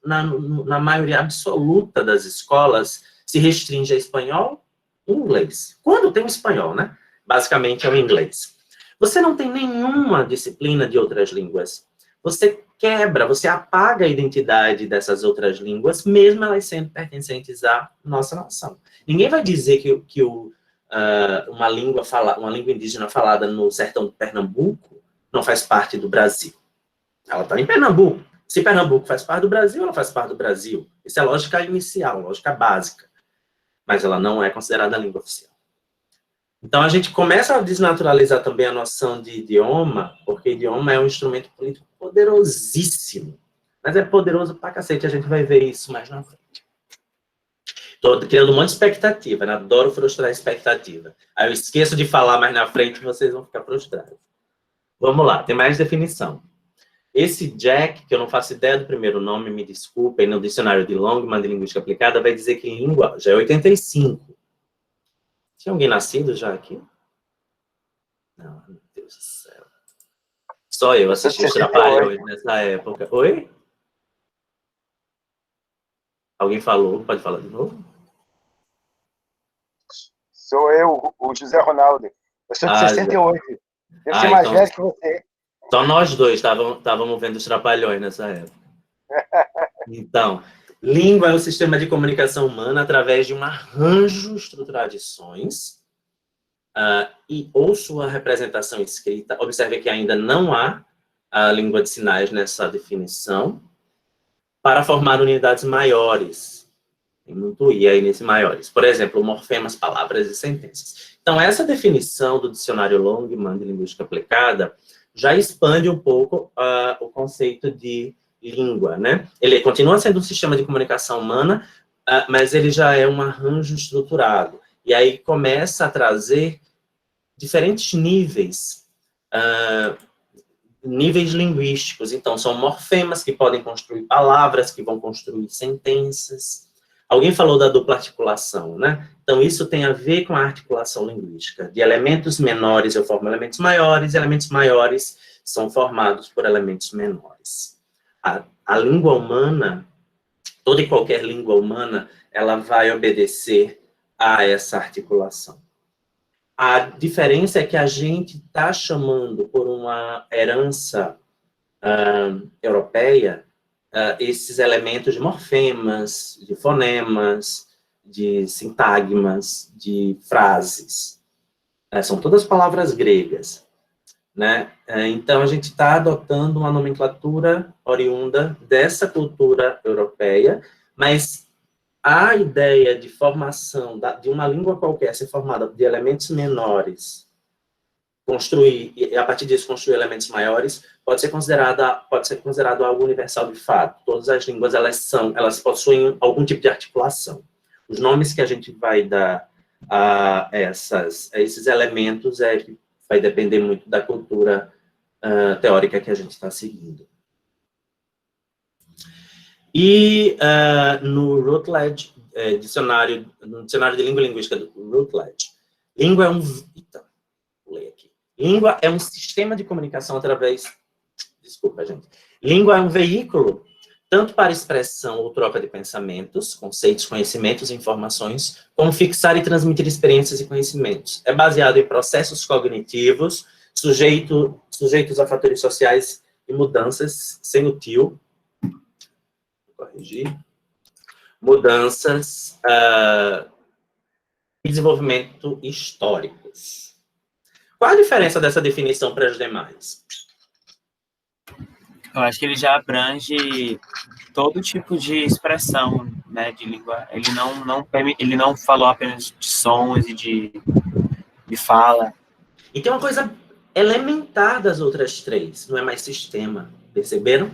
A: na maioria absoluta das escolas se restringe a espanhol e inglês. Quando tem o espanhol, né? Basicamente é o inglês. Você não tem nenhuma disciplina de outras línguas. Você você apaga a identidade dessas outras línguas, mesmo elas sendo pertencentes à nossa nação. Ninguém vai dizer que uma língua indígena falada no sertão de Pernambuco não faz parte do Brasil. Ela está em Pernambuco. Se Pernambuco faz parte do Brasil, ela faz parte do Brasil. Isso é lógica inicial, lógica básica. Mas ela não é considerada língua oficial. Então, a gente começa a desnaturalizar também a noção de idioma, porque idioma é um instrumento político poderosíssimo. Mas é poderoso pra cacete, a gente vai ver isso mais na frente. Estou criando um monte de expectativa, né? Adoro frustrar a expectativa. Aí eu esqueço de falar mais na frente e vocês vão ficar frustrados. Vamos lá, tem mais definição. Esse Jack, que eu não faço ideia do primeiro nome, me desculpem, no dicionário de Longman de Linguística Aplicada, vai dizer que língua já é 85. Tinha alguém nascido já aqui? Não, meu Deus do céu. Só eu assisti os Trapalhões nessa época. Oi? Alguém falou? Pode falar de novo?
D: Sou eu, o José Ronaldo. Eu sou de 68. Devo ser mais velho que você.
A: Só nós dois estávamos vendo os Trapalhões nessa época. Então, língua é o sistema de comunicação humana através de um arranjo estruturado de sons ou sua representação escrita. Observe que ainda não há a língua de sinais nessa definição, para formar unidades maiores. Tem muito I aí nesse maiores. Por exemplo, morfemas, palavras e sentenças. Então, essa definição do dicionário Longman de Linguística Aplicada já expande um pouco o conceito de língua, né? Ele continua sendo um sistema de comunicação humana, mas ele já é um arranjo estruturado. E aí começa a trazer diferentes níveis linguísticos. Então, são morfemas que podem construir palavras, que vão construir sentenças. Alguém falou da dupla articulação, né? Então, isso tem a ver com a articulação linguística. De elementos menores eu formo elementos maiores são formados por elementos menores. A língua humana, toda e qualquer língua humana, ela vai obedecer a essa articulação. A diferença é que a gente está chamando por uma herança europeia esses elementos de morfemas, de fonemas, de sintagmas, de frases. São todas palavras gregas, né? Então, a gente está adotando uma nomenclatura oriunda dessa cultura europeia, mas a ideia de formação de uma língua qualquer ser formada de elementos menores, construir, e a partir disso construir elementos maiores, pode ser considerado algo universal de fato. Todas as línguas, elas possuem algum tipo de articulação. Os nomes que a gente vai dar a esses elementos vai depender muito da cultura teórica que a gente está seguindo. E no Routledge, no dicionário de língua e linguística do Routledge, língua é um sistema de comunicação através... Desculpa, gente. Língua é um veículo tanto para expressão ou troca de pensamentos, conceitos, conhecimentos e informações, como fixar e transmitir experiências e conhecimentos. É baseado em processos cognitivos, sujeitos a fatores sociais e mudanças, sem o tio, corrigir, mudanças e desenvolvimento históricos. Qual a diferença dessa definição para as demais?
E: Eu acho que ele já abrange todo tipo de expressão, né, de língua. Ele não falou apenas de sons e de fala.
A: E tem uma coisa elementar das outras três, não é mais sistema, perceberam?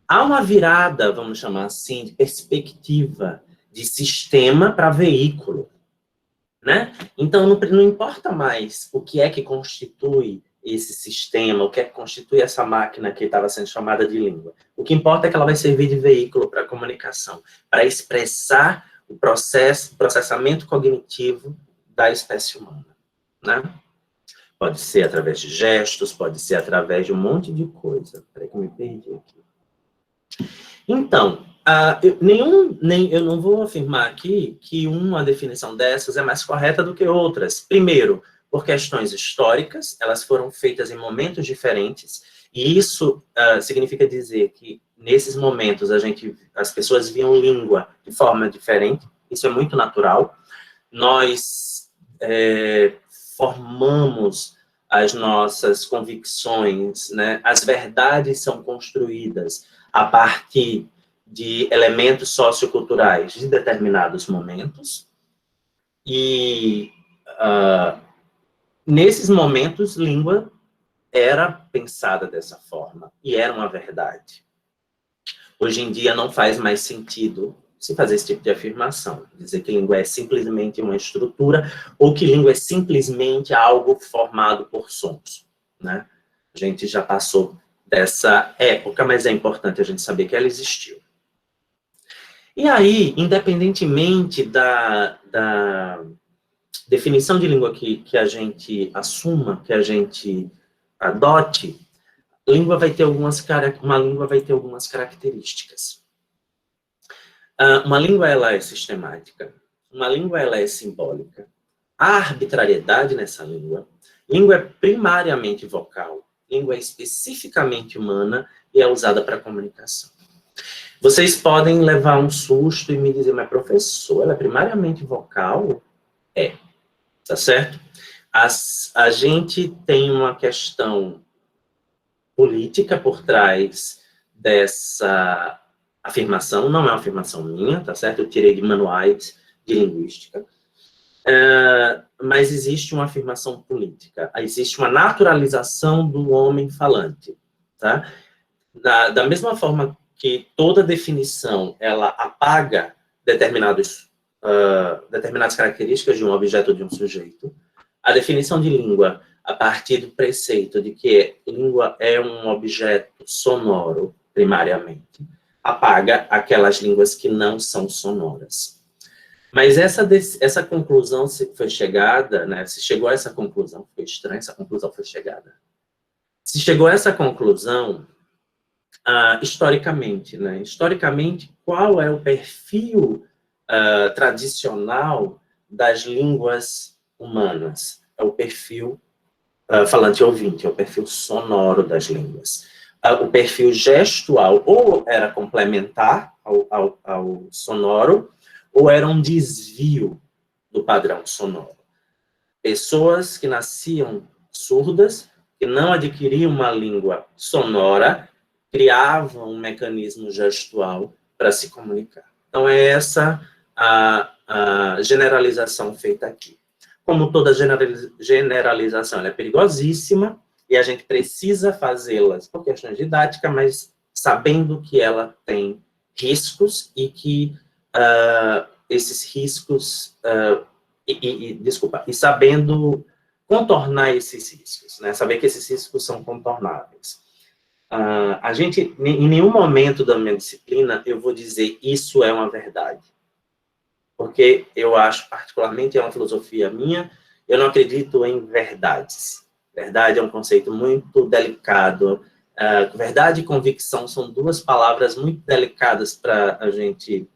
A: Há uma virada, vamos chamar assim, de perspectiva de sistema para veículo, né? Então, não importa mais o que é que constitui esse sistema, o que é que constitui essa máquina que estava sendo chamada de língua. O que importa é que ela vai servir de veículo para a comunicação, para expressar o processamento cognitivo da espécie humana, né? Pode ser através de gestos, pode ser através de um monte de coisa. Peraí que eu me perdi aqui. Então, eu não vou afirmar aqui que uma definição dessas é mais correta do que outras. Primeiro, por questões históricas, elas foram feitas em momentos diferentes, e isso significa dizer que, nesses momentos, as pessoas viam língua de forma diferente, isso é muito natural. Nós formamos as nossas convicções, né? As verdades são construídas a partir de elementos socioculturais de determinados momentos, e nesses momentos, língua era pensada dessa forma, e era uma verdade. Hoje em dia não faz mais sentido se fazer esse tipo de afirmação, dizer que língua é simplesmente uma estrutura, ou que língua é simplesmente algo formado por sons, né? A gente já passou dessa época, mas é importante a gente saber que ela existiu. E aí, independentemente da definição de língua que a gente assuma, que a gente adote, uma língua vai ter algumas características. Uma língua, ela é sistemática, uma língua, ela é simbólica. Há arbitrariedade nessa língua. Língua é primariamente vocal, língua é especificamente humana e é usada para comunicação. Vocês podem levar um susto e me dizer, mas professor, ela é primariamente vocal? É, tá certo? A gente tem uma questão política por trás dessa afirmação, não é uma afirmação minha, tá certo? Eu tirei de manuais de linguística. Mas existe uma afirmação política, existe uma naturalização do homem falante, tá? Da mesma forma que toda definição, ela apaga determinadas características de um objeto ou de um sujeito, a definição de língua, a partir do preceito de que língua é um objeto sonoro, primariamente, apaga aquelas línguas que não são sonoras. Mas essa conclusão foi chegada, né? Se chegou a essa conclusão, foi estranho, essa conclusão foi chegada. Se chegou a essa conclusão, historicamente, né? Historicamente, qual é o perfil tradicional das línguas humanas? É o perfil falante e ouvinte, é o perfil sonoro das línguas. O perfil gestual ou era complementar ao sonoro, ou era um desvio do padrão sonoro. Pessoas que nasciam surdas, que não adquiriam uma língua sonora, criavam um mecanismo gestual para se comunicar. Então, é essa a generalização feita aqui. Como toda generalização, ela é perigosíssima, e a gente precisa fazê-las por questões didáticas, mas sabendo que ela tem riscos e que esses riscos... e sabendo contornar esses riscos, né? Saber que esses riscos são contornáveis. A gente, em nenhum momento da minha disciplina, eu vou dizer isso é uma verdade. Porque eu acho, particularmente, é uma filosofia minha, eu não acredito em verdades. Verdade é um conceito muito delicado. Verdade e convicção são duas palavras muito delicadas para a gente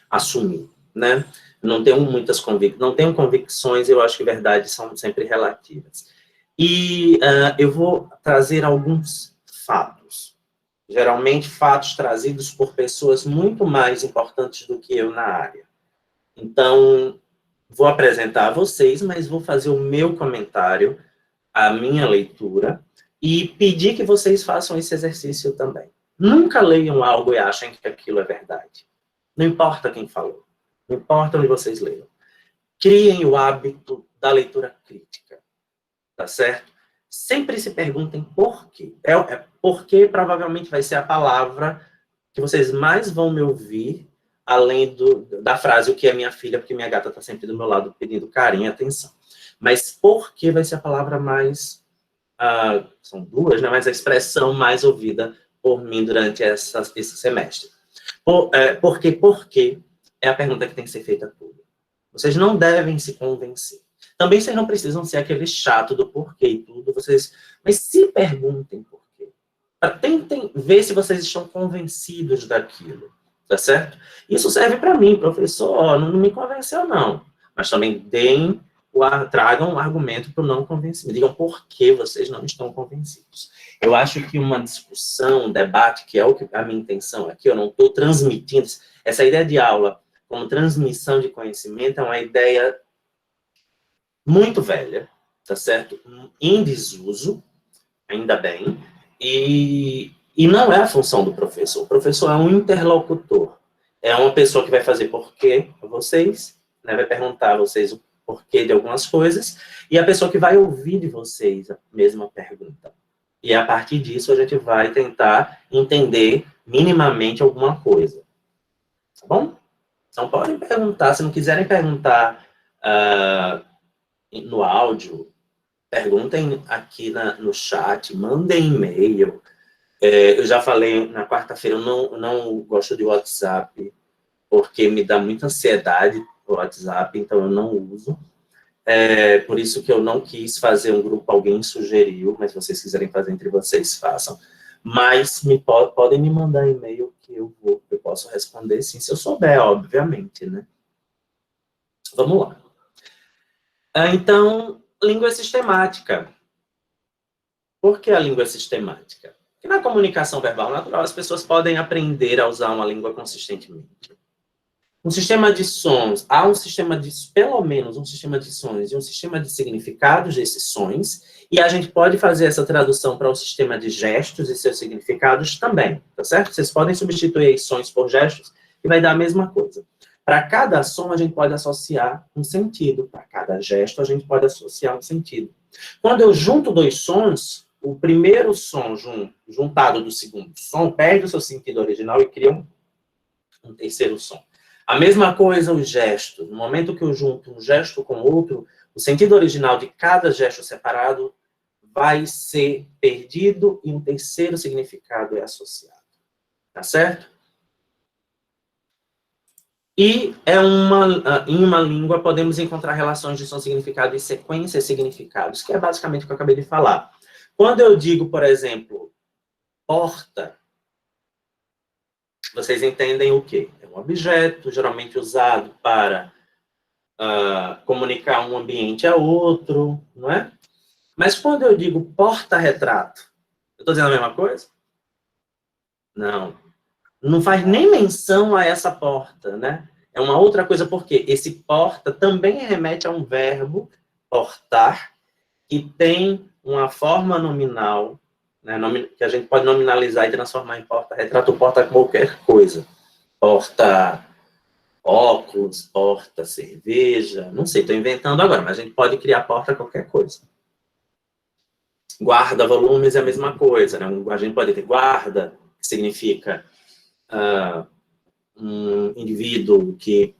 A: assumir, né? Não tenho convicções, eu acho que verdades são sempre relativas. E eu vou trazer alguns fatos. Geralmente, fatos trazidos por pessoas muito mais importantes do que eu na área. Então, vou apresentar a vocês, mas vou fazer o meu comentário, a minha leitura, e pedir que vocês façam esse exercício também. Nunca leiam algo e achem que aquilo é verdade. Não importa quem falou. Não importa onde vocês leiam. Criem o hábito da leitura crítica. Tá certo? Sempre se perguntem por quê. Porque provavelmente vai ser a palavra que vocês mais vão me ouvir, além da frase, o que é minha filha, porque minha gata está sempre do meu lado pedindo carinho e atenção. Mas por que vai ser a palavra mais... são duas, né? Mas a expressão mais ouvida por mim durante esse semestre. Porque é a pergunta que tem que ser feita a tudo. Vocês não devem se convencer. Também vocês não precisam ser aquele chato do porquê e tudo, mas se perguntem por quê. Tentem ver se vocês estão convencidos daquilo, tá certo? Isso serve para mim, professor, não me convenceu não. Mas também tragam um argumento para o não convencimento. Digam por que vocês não estão convencidos. Eu acho que uma discussão, um debate, que é a minha intenção aqui, eu não estou transmitindo, essa ideia de aula como transmissão de conhecimento é uma ideia muito velha, tá certo? Em desuso, ainda bem, e não é a função do professor. O professor é um interlocutor, é uma pessoa que vai fazer porquê a vocês, né? Vai perguntar a vocês o porquê de algumas coisas, e a pessoa que vai ouvir de vocês a mesma pergunta. E a partir disso a gente vai tentar entender minimamente alguma coisa. Tá bom? Então podem perguntar, se não quiserem perguntar no áudio, perguntem aqui no chat, mandem e-mail. Eu já falei na quarta-feira, eu não gosto de WhatsApp, porque me dá muita ansiedade o WhatsApp, então eu não uso. Por isso que eu não quis fazer um grupo, alguém sugeriu, mas se vocês quiserem fazer entre vocês, façam. Mas podem me mandar e-mail que eu posso responder sim, se eu souber, obviamente, né? Vamos lá. Então, língua sistemática. Por que a língua sistemática? Porque na comunicação verbal natural, as pessoas podem aprender a usar uma língua consistentemente. Um sistema de sons, há um sistema de, pelo menos um sistema de sons e um sistema de significados desses sons, e a gente pode fazer essa tradução para o sistema de gestos e seus significados também, tá certo? Vocês podem substituir sons por gestos e vai dar a mesma coisa. Para cada som, a gente pode associar um sentido. Para cada gesto, a gente pode associar um sentido. Quando eu junto dois sons, o primeiro som juntado do segundo som perde o seu sentido original e cria um terceiro som. A mesma coisa os gestos. No momento que eu junto um gesto com outro, o sentido original de cada gesto separado vai ser perdido e um terceiro significado é associado. Tá certo? E em uma língua podemos encontrar relações de som, significado e sequências significados, que é basicamente o que eu acabei de falar. Quando eu digo, por exemplo, porta, vocês entendem o quê? É um objeto, geralmente usado para comunicar um ambiente a outro, não é? Mas quando eu digo porta-retrato, eu estou dizendo a mesma coisa? Não. Não faz nem menção a essa porta, né? é uma outra coisa, porque esse porta também remete a um verbo, portar, que tem uma forma nominal, né, que a gente pode nominalizar e transformar em porta-retrato, porta qualquer coisa. Porta óculos, porta cerveja, não sei, estou inventando agora, mas a gente pode criar porta qualquer coisa. Guarda-volumes é a mesma coisa, né? A gente pode ter guarda, que significa um indivíduo que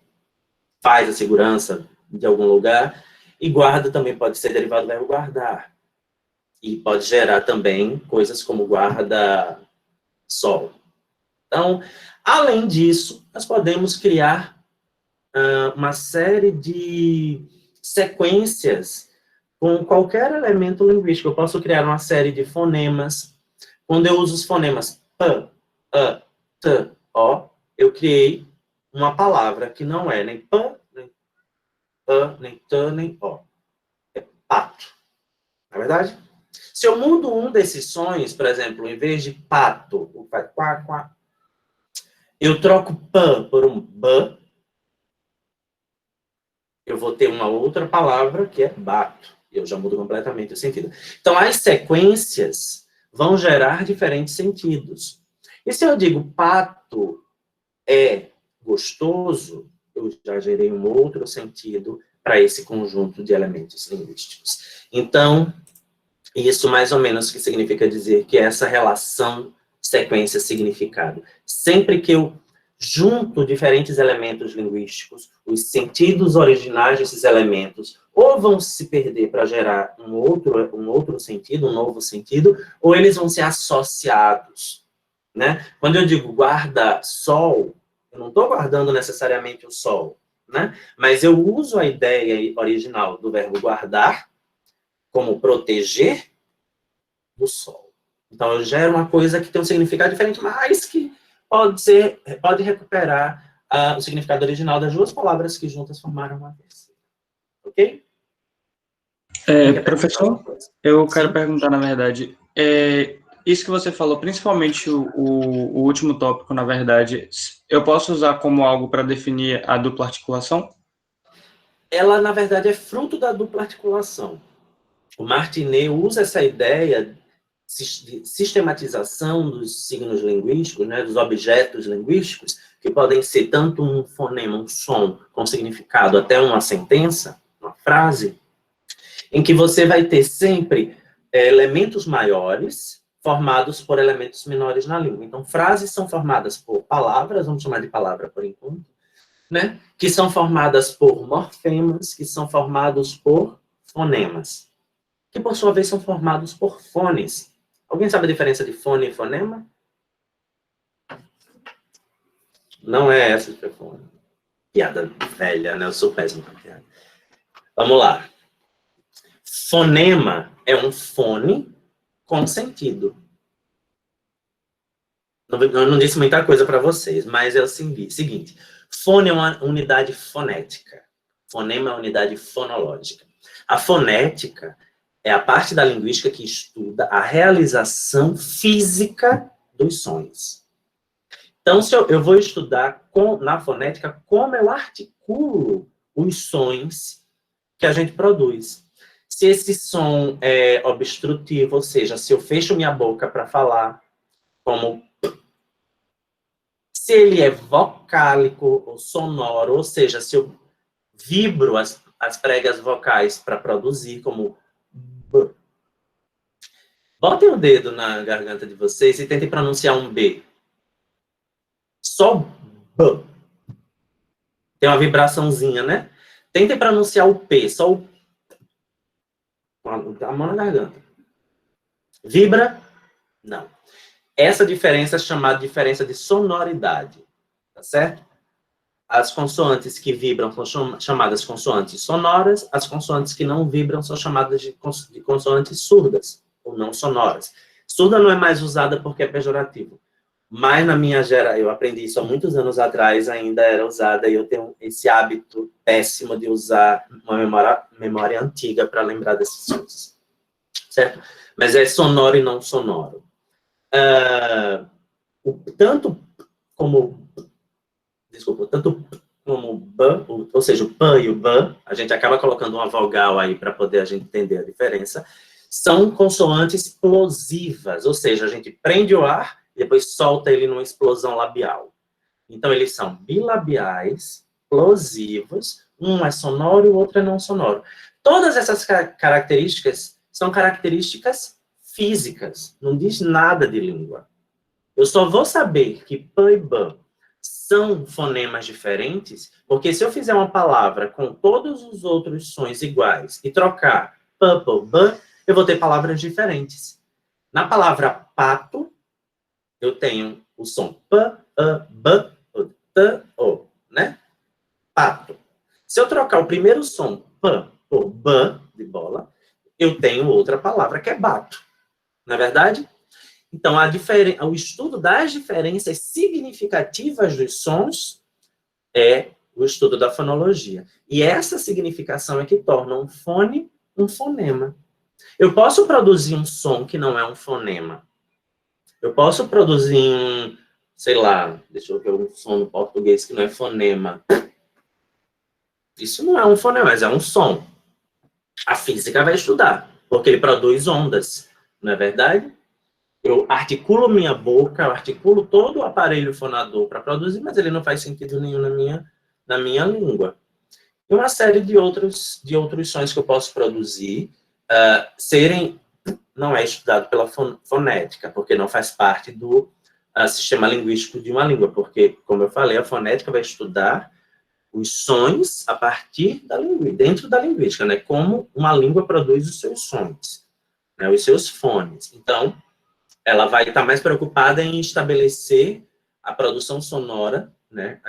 A: faz a segurança de algum lugar, e guarda também pode ser derivado do verbo guardar. E pode gerar também coisas como guarda-sol. Então, além disso, nós podemos criar uma série de sequências com qualquer elemento linguístico. Eu posso criar uma série de fonemas. Quando eu uso os fonemas p, a, t, o, eu criei uma palavra que não é nem p, nem a, nem t, nem o. É pato. Não é verdade? Se eu mudo um desses sons, por exemplo, em vez de pato, o quá, quá, eu troco p por um b, eu vou ter uma outra palavra que é bato. Eu já mudo completamente o sentido. Então, as sequências vão gerar diferentes sentidos. E se eu digo pato é gostoso, eu já gerei um outro sentido para esse conjunto de elementos linguísticos. Então, isso mais ou menos que significa dizer que essa relação sequência-significado. Sempre que eu junto diferentes elementos linguísticos, os sentidos originais desses elementos ou vão se perder para gerar um outro sentido, um novo sentido, ou eles vão ser associados, né? Quando eu digo guarda-sol, eu não estou guardando necessariamente o sol, né? Mas eu uso a ideia original do verbo guardar como proteger do sol. Então, eu gero uma coisa que tem um significado diferente, mas que pode recuperar o significado original das duas palavras que juntas formaram uma terceira. Ok?
B: Professor, eu quero perguntar, na verdade, isso que você falou, principalmente o último tópico, na verdade, eu posso usar como algo para definir a dupla articulação?
A: Ela, na verdade, é fruto da dupla articulação. O Martinet usa essa ideia de sistematização dos signos linguísticos, né, dos objetos linguísticos, que podem ser tanto um fonema, um som, com significado, até uma sentença, uma frase, em que você vai ter sempre elementos maiores formados por elementos menores na língua. Então, frases são formadas por palavras, vamos chamar de palavra por enquanto, né, que são formadas por morfemas, que são formados por fonemas, que por sua vez são formados por fones. Alguém sabe a diferença de fone e fonema? Não é essa de fone. Piada velha, né? Eu sou péssimo com piada. Vamos lá. Fonema é um fone com sentido. Eu não disse muita coisa para vocês, mas é o seguinte. Fone é uma unidade fonética. Fonema é uma unidade fonológica. A fonética é a parte da linguística que estuda a realização física dos sons. Então, eu vou estudar na fonética como eu articulo os sons que a gente produz. Se esse som é obstrutivo, ou seja, se eu fecho minha boca para falar, como se ele é vocálico ou sonoro, ou seja, se eu vibro as pregas vocais para produzir, como B. Botem o dedo na garganta de vocês e tentem pronunciar um B. Só B. Tem uma vibraçãozinha, né? Tentem pronunciar o P, só o... a mão na garganta. Vibra? Não. Essa diferença é chamada de diferença de sonoridade. Tá certo? As consoantes que vibram são chamadas consoantes sonoras, as consoantes que não vibram são chamadas de consoantes surdas, ou não sonoras. Surda não é mais usada porque é pejorativo, mas na minha geração, eu aprendi isso há muitos anos atrás, ainda era usada, e eu tenho esse hábito péssimo de usar uma memória antiga para lembrar dessas coisas. Certo? Mas é sonoro e não sonoro. Tanto como B, ou seja, o P e o B, a gente acaba colocando uma vogal aí para poder a gente entender a diferença, são consoantes plosivas, ou seja, a gente prende o ar e depois solta ele numa explosão labial. Então, eles são bilabiais, plosivos, um é sonoro e o outro é não sonoro. Todas essas características são características físicas, não diz nada de língua. Eu só vou saber que P e B são fonemas diferentes, porque se eu fizer uma palavra com todos os outros sons iguais e trocar P por B, eu vou ter palavras diferentes. Na palavra pato, eu tenho o som P, A, B, O, T, O, né? Pato. Se eu trocar o primeiro som P por B, de bola, eu tenho outra palavra que é bato. Não é verdade? Então, o estudo das diferenças significativas dos sons é o estudo da fonologia. E essa significação é que torna um fone um fonema. Eu posso produzir um som que não é um fonema. Eu posso produzir um, sei lá, deixa eu ver um som no português que não é fonema. Isso não é um fonema, mas é um som. A física vai estudar, porque ele produz ondas, não é verdade? Eu articulo minha boca, eu articulo todo o aparelho fonador para produzir, mas ele não faz sentido nenhum na minha língua. E uma série de outros sons que eu posso produzir não é estudado pela fonética, porque não faz parte do sistema linguístico de uma língua, porque, como eu falei, a fonética vai estudar os sons a partir da linguística, dentro da linguística, né? Como uma língua produz os seus sons, né? Os seus fones. Então, ela vai estar mais preocupada em estabelecer a produção sonora, né?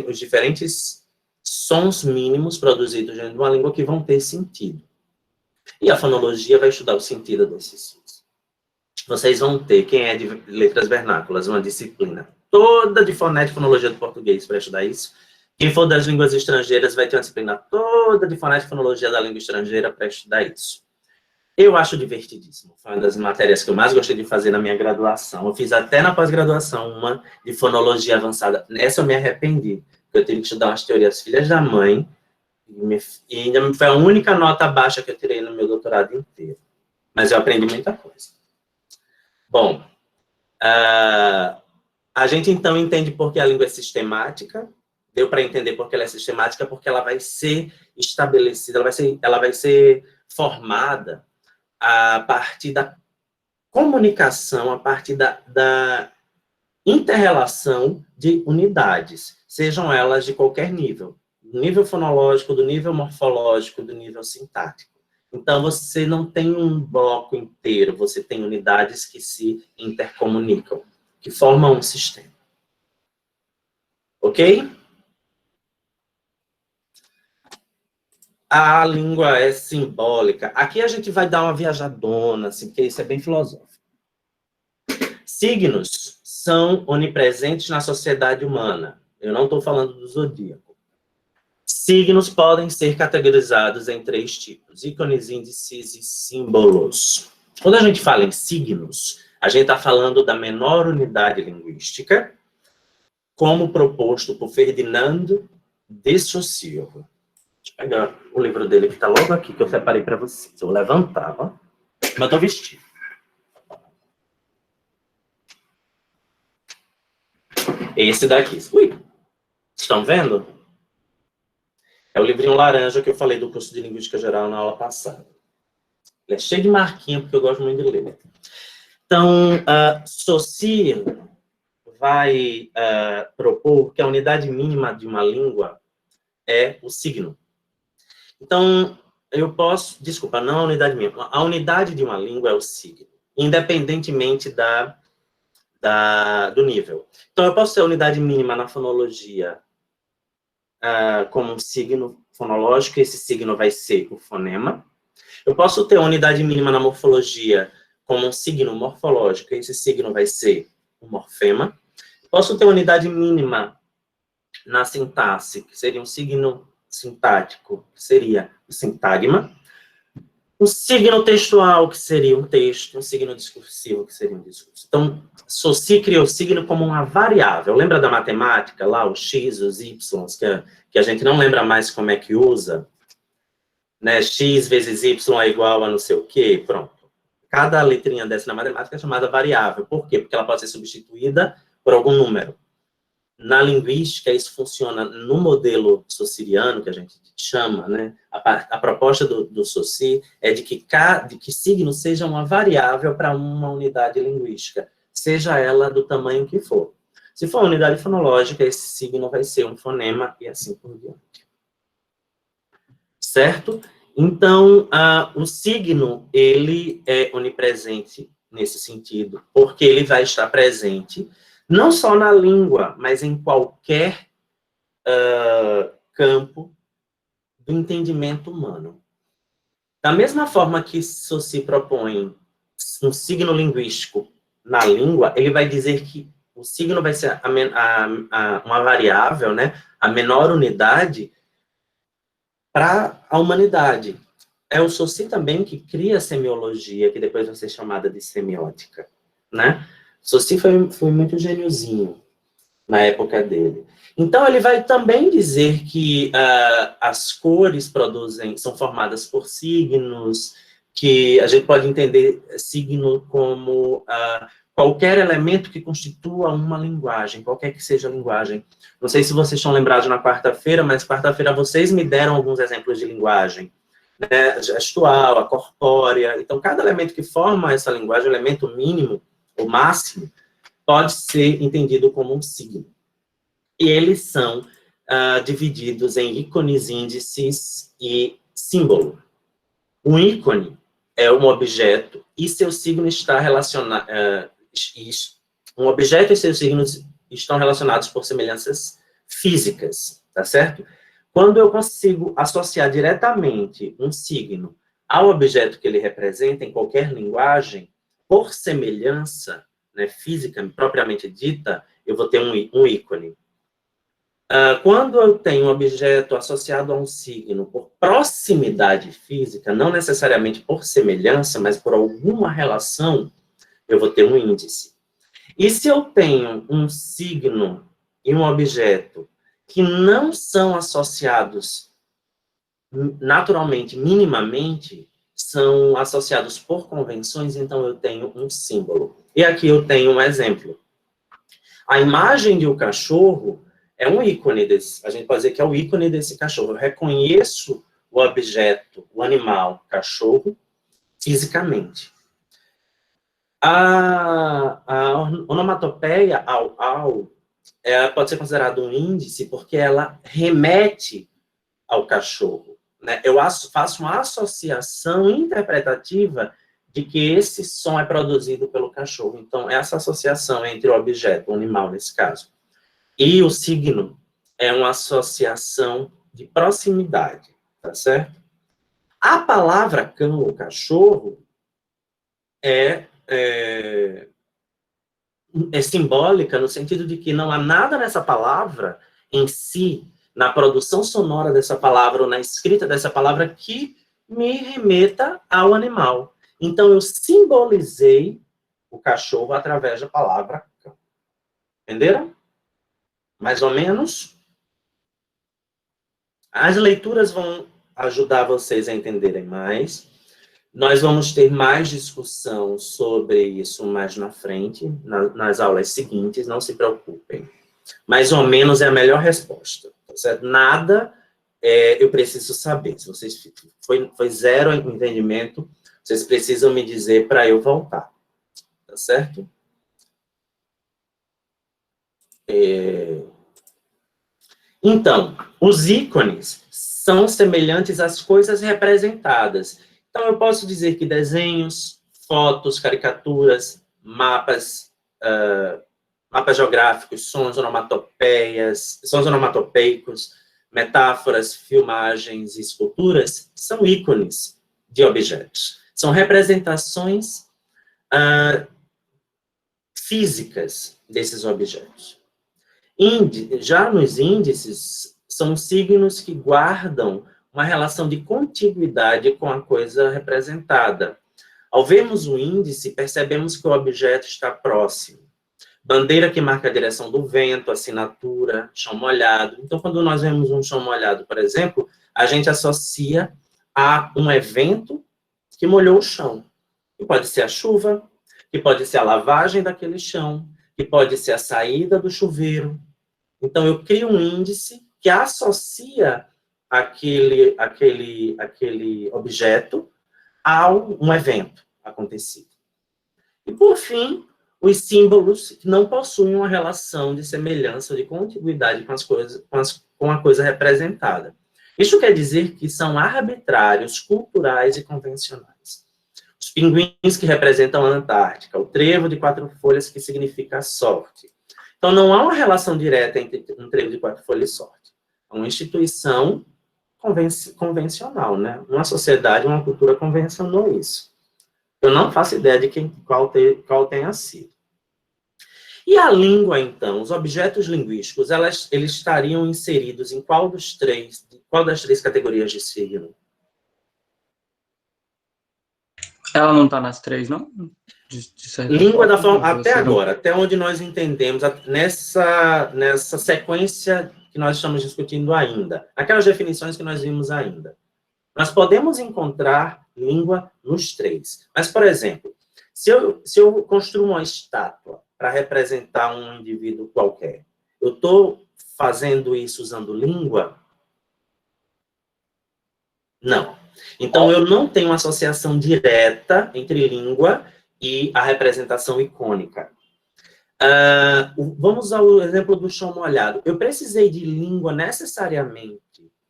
A: Os diferentes sons mínimos produzidos dentro de uma língua que vão ter sentido. E a fonologia vai estudar o sentido desses sons. Vocês vão ter, quem é de letras vernáculas, uma disciplina toda de fonética e fonologia do português para estudar isso. Quem for das línguas estrangeiras vai ter uma disciplina toda de fonética e fonologia da língua estrangeira para estudar isso. Eu acho divertidíssimo. Foi uma das matérias que eu mais gostei de fazer na minha graduação. Eu fiz até na pós-graduação uma de fonologia avançada. Nessa eu me arrependi, porque eu tive que estudar umas teorias filhas da mãe, e ainda foi a única nota baixa que eu tirei no meu doutorado inteiro. Mas eu aprendi muita coisa. Bom, a gente então entende por que a língua é sistemática. Deu para entender por que ela é sistemática, porque ela vai ser estabelecida, ela vai ser formada a partir da comunicação, a partir da inter-relação de unidades, sejam elas de qualquer nível, do nível fonológico, do nível morfológico, do nível sintático. Então, você não tem um bloco inteiro, você tem unidades que se intercomunicam, que formam um sistema. Ok? A língua é simbólica. Aqui a gente vai dar uma viajadona, assim, porque isso é bem filosófico. Signos são onipresentes na sociedade humana. Eu não estou falando do zodíaco. Signos podem ser categorizados em 3 tipos: ícones, índices e símbolos. Quando a gente fala em signos, a gente está falando da menor unidade linguística, como proposto por Ferdinando de Saussure. Deixa eu pegar o livro dele que está logo aqui, que eu separei para vocês. Eu vou levantar, ó. Mas eu estou vestido. Esse daqui. Ui! Estão vendo? É o livrinho laranja que eu falei do curso de Linguística Geral na aula passada. Ele é cheio de marquinha, porque eu gosto muito de ler. Então, Saussure vai propor que a unidade mínima de uma língua é o signo. Então, eu posso... Desculpa, não a unidade mínima. A unidade de uma língua é o signo, independentemente do nível. Então, eu posso ter a unidade mínima na fonologia como um signo fonológico, esse signo vai ser o fonema. Eu posso ter a unidade mínima na morfologia como um signo morfológico, esse signo vai ser o morfema. Posso ter unidade mínima na sintaxe, que seria um signo sintático, que seria o sintagma. Um signo textual, que seria um texto, um signo discursivo, que seria um discurso. Então, Saussure criou o signo como uma variável. Lembra da matemática, lá, os x, os y, que a gente não lembra mais como é que usa? Né? X vezes y é igual a não sei o quê, pronto. Cada letrinha dessa na matemática é chamada variável. Por quê? Porque ela pode ser substituída por algum número. Na linguística, isso funciona no modelo saussuriano, que a gente chama, né? A proposta do Saussure é de que signo seja uma variável para uma unidade linguística, seja ela do tamanho que for. Se for uma unidade fonológica, esse signo vai ser um fonema e assim por diante. Certo? Então, o signo, ele é onipresente nesse sentido, porque ele vai estar presente não só na língua, mas em qualquer campo do entendimento humano. Da mesma forma que Saussure propõe um signo linguístico na língua, ele vai dizer que o signo vai ser uma variável, né, a menor unidade para a humanidade. É o Saussure também que cria a semiologia, que depois vai ser chamada de semiótica, né? Saussure foi muito geniozinho na época dele. Então, ele vai também dizer que as cores são formadas por signos, que a gente pode entender signo como qualquer elemento que constitua uma linguagem, qualquer que seja a linguagem. Não sei se vocês estão lembrados na quarta-feira, mas quarta-feira vocês me deram alguns exemplos de linguagem, né? A gestual, a corpórea. Então, cada elemento que forma essa linguagem, o elemento mínimo, o máximo, pode ser entendido como um signo. E eles são divididos em ícones, índices e símbolo. Um ícone é um objeto e seu signo está relacionado... um objeto e seus signos estão relacionados por semelhanças físicas, tá certo? Quando eu consigo associar diretamente um signo ao objeto que ele representa em qualquer linguagem, por semelhança, né, física propriamente dita, eu vou ter um ícone. Quando eu tenho um objeto associado a um signo por proximidade física, não necessariamente por semelhança, mas por alguma relação, eu vou ter um índice. E se eu tenho um signo e um objeto que não são associados naturalmente, minimamente, são associados por convenções, então eu tenho um símbolo. E aqui eu tenho um exemplo. A imagem de um cachorro é um ícone a gente pode dizer que é o ícone desse cachorro. Eu reconheço o objeto, o animal, cachorro, fisicamente. A onomatopeia, pode ser considerada um índice porque ela remete ao cachorro, né? Eu faço uma associação interpretativa de que esse som é produzido pelo cachorro. Então, essa associação entre o objeto, o animal nesse caso, e o signo é uma associação de proximidade, tá certo? A palavra cão ou cachorro é simbólica no sentido de que não há nada nessa palavra em si, na produção sonora dessa palavra ou na escrita dessa palavra que me remeta ao animal. Então, eu simbolizei o cachorro através da palavra cão. Entenderam? Mais ou menos? As leituras vão ajudar vocês a entenderem mais. Nós vamos ter mais discussão sobre isso mais na frente, nas aulas seguintes, não se preocupem. Mais ou menos é a melhor resposta, tá certo? Nada eu preciso saber. Se vocês foi zero entendimento, vocês precisam me dizer para eu voltar, tá certo? Então, os ícones são semelhantes às coisas representadas. Então, eu posso dizer que desenhos, fotos, caricaturas, mapas geográficos, sons onomatopeicos, metáforas, filmagens e esculturas são ícones de objetos. São representações físicas desses objetos. Já nos índices, são signos que guardam uma relação de contiguidade com a coisa representada. Ao vermos o índice, percebemos que o objeto está próximo. Bandeira que marca a direção do vento, assinatura, chão molhado. Então, quando nós vemos um chão molhado, por exemplo, a gente associa a um evento que molhou o chão. Que pode ser a chuva, que pode ser a lavagem daquele chão, que pode ser a saída do chuveiro. Então, eu crio um índice que associa aquele objeto a um evento acontecido. E, por fim, os símbolos que não possuem uma relação de semelhança ou de contiguidade com as coisas, com a coisa representada. Isso quer dizer que são arbitrários, culturais e convencionais. Os pinguins que representam a Antártica, o trevo de 4 folhas que significa a sorte. Então, não há uma relação direta entre um trevo de 4 folhas e sorte. É uma instituição convencional, né? Uma sociedade, uma cultura convencionou isso. Eu não faço ideia de qual tenha sido. E a língua, então? Os objetos linguísticos, eles estariam inseridos em qual das 3 categorias de signo?
B: Ela não está nas 3, não?
A: Língua da forma, até agora, até onde nós entendemos, nessa sequência que nós estamos discutindo ainda, aquelas definições que nós vimos ainda. Nós podemos encontrar língua nos 3. Mas, por exemplo, se eu construo uma estátua para representar um indivíduo qualquer, eu estou fazendo isso usando língua? Não. Então, eu não tenho associação direta entre língua e a representação icônica. Vamos ao exemplo do chão molhado. Eu precisei de língua necessariamente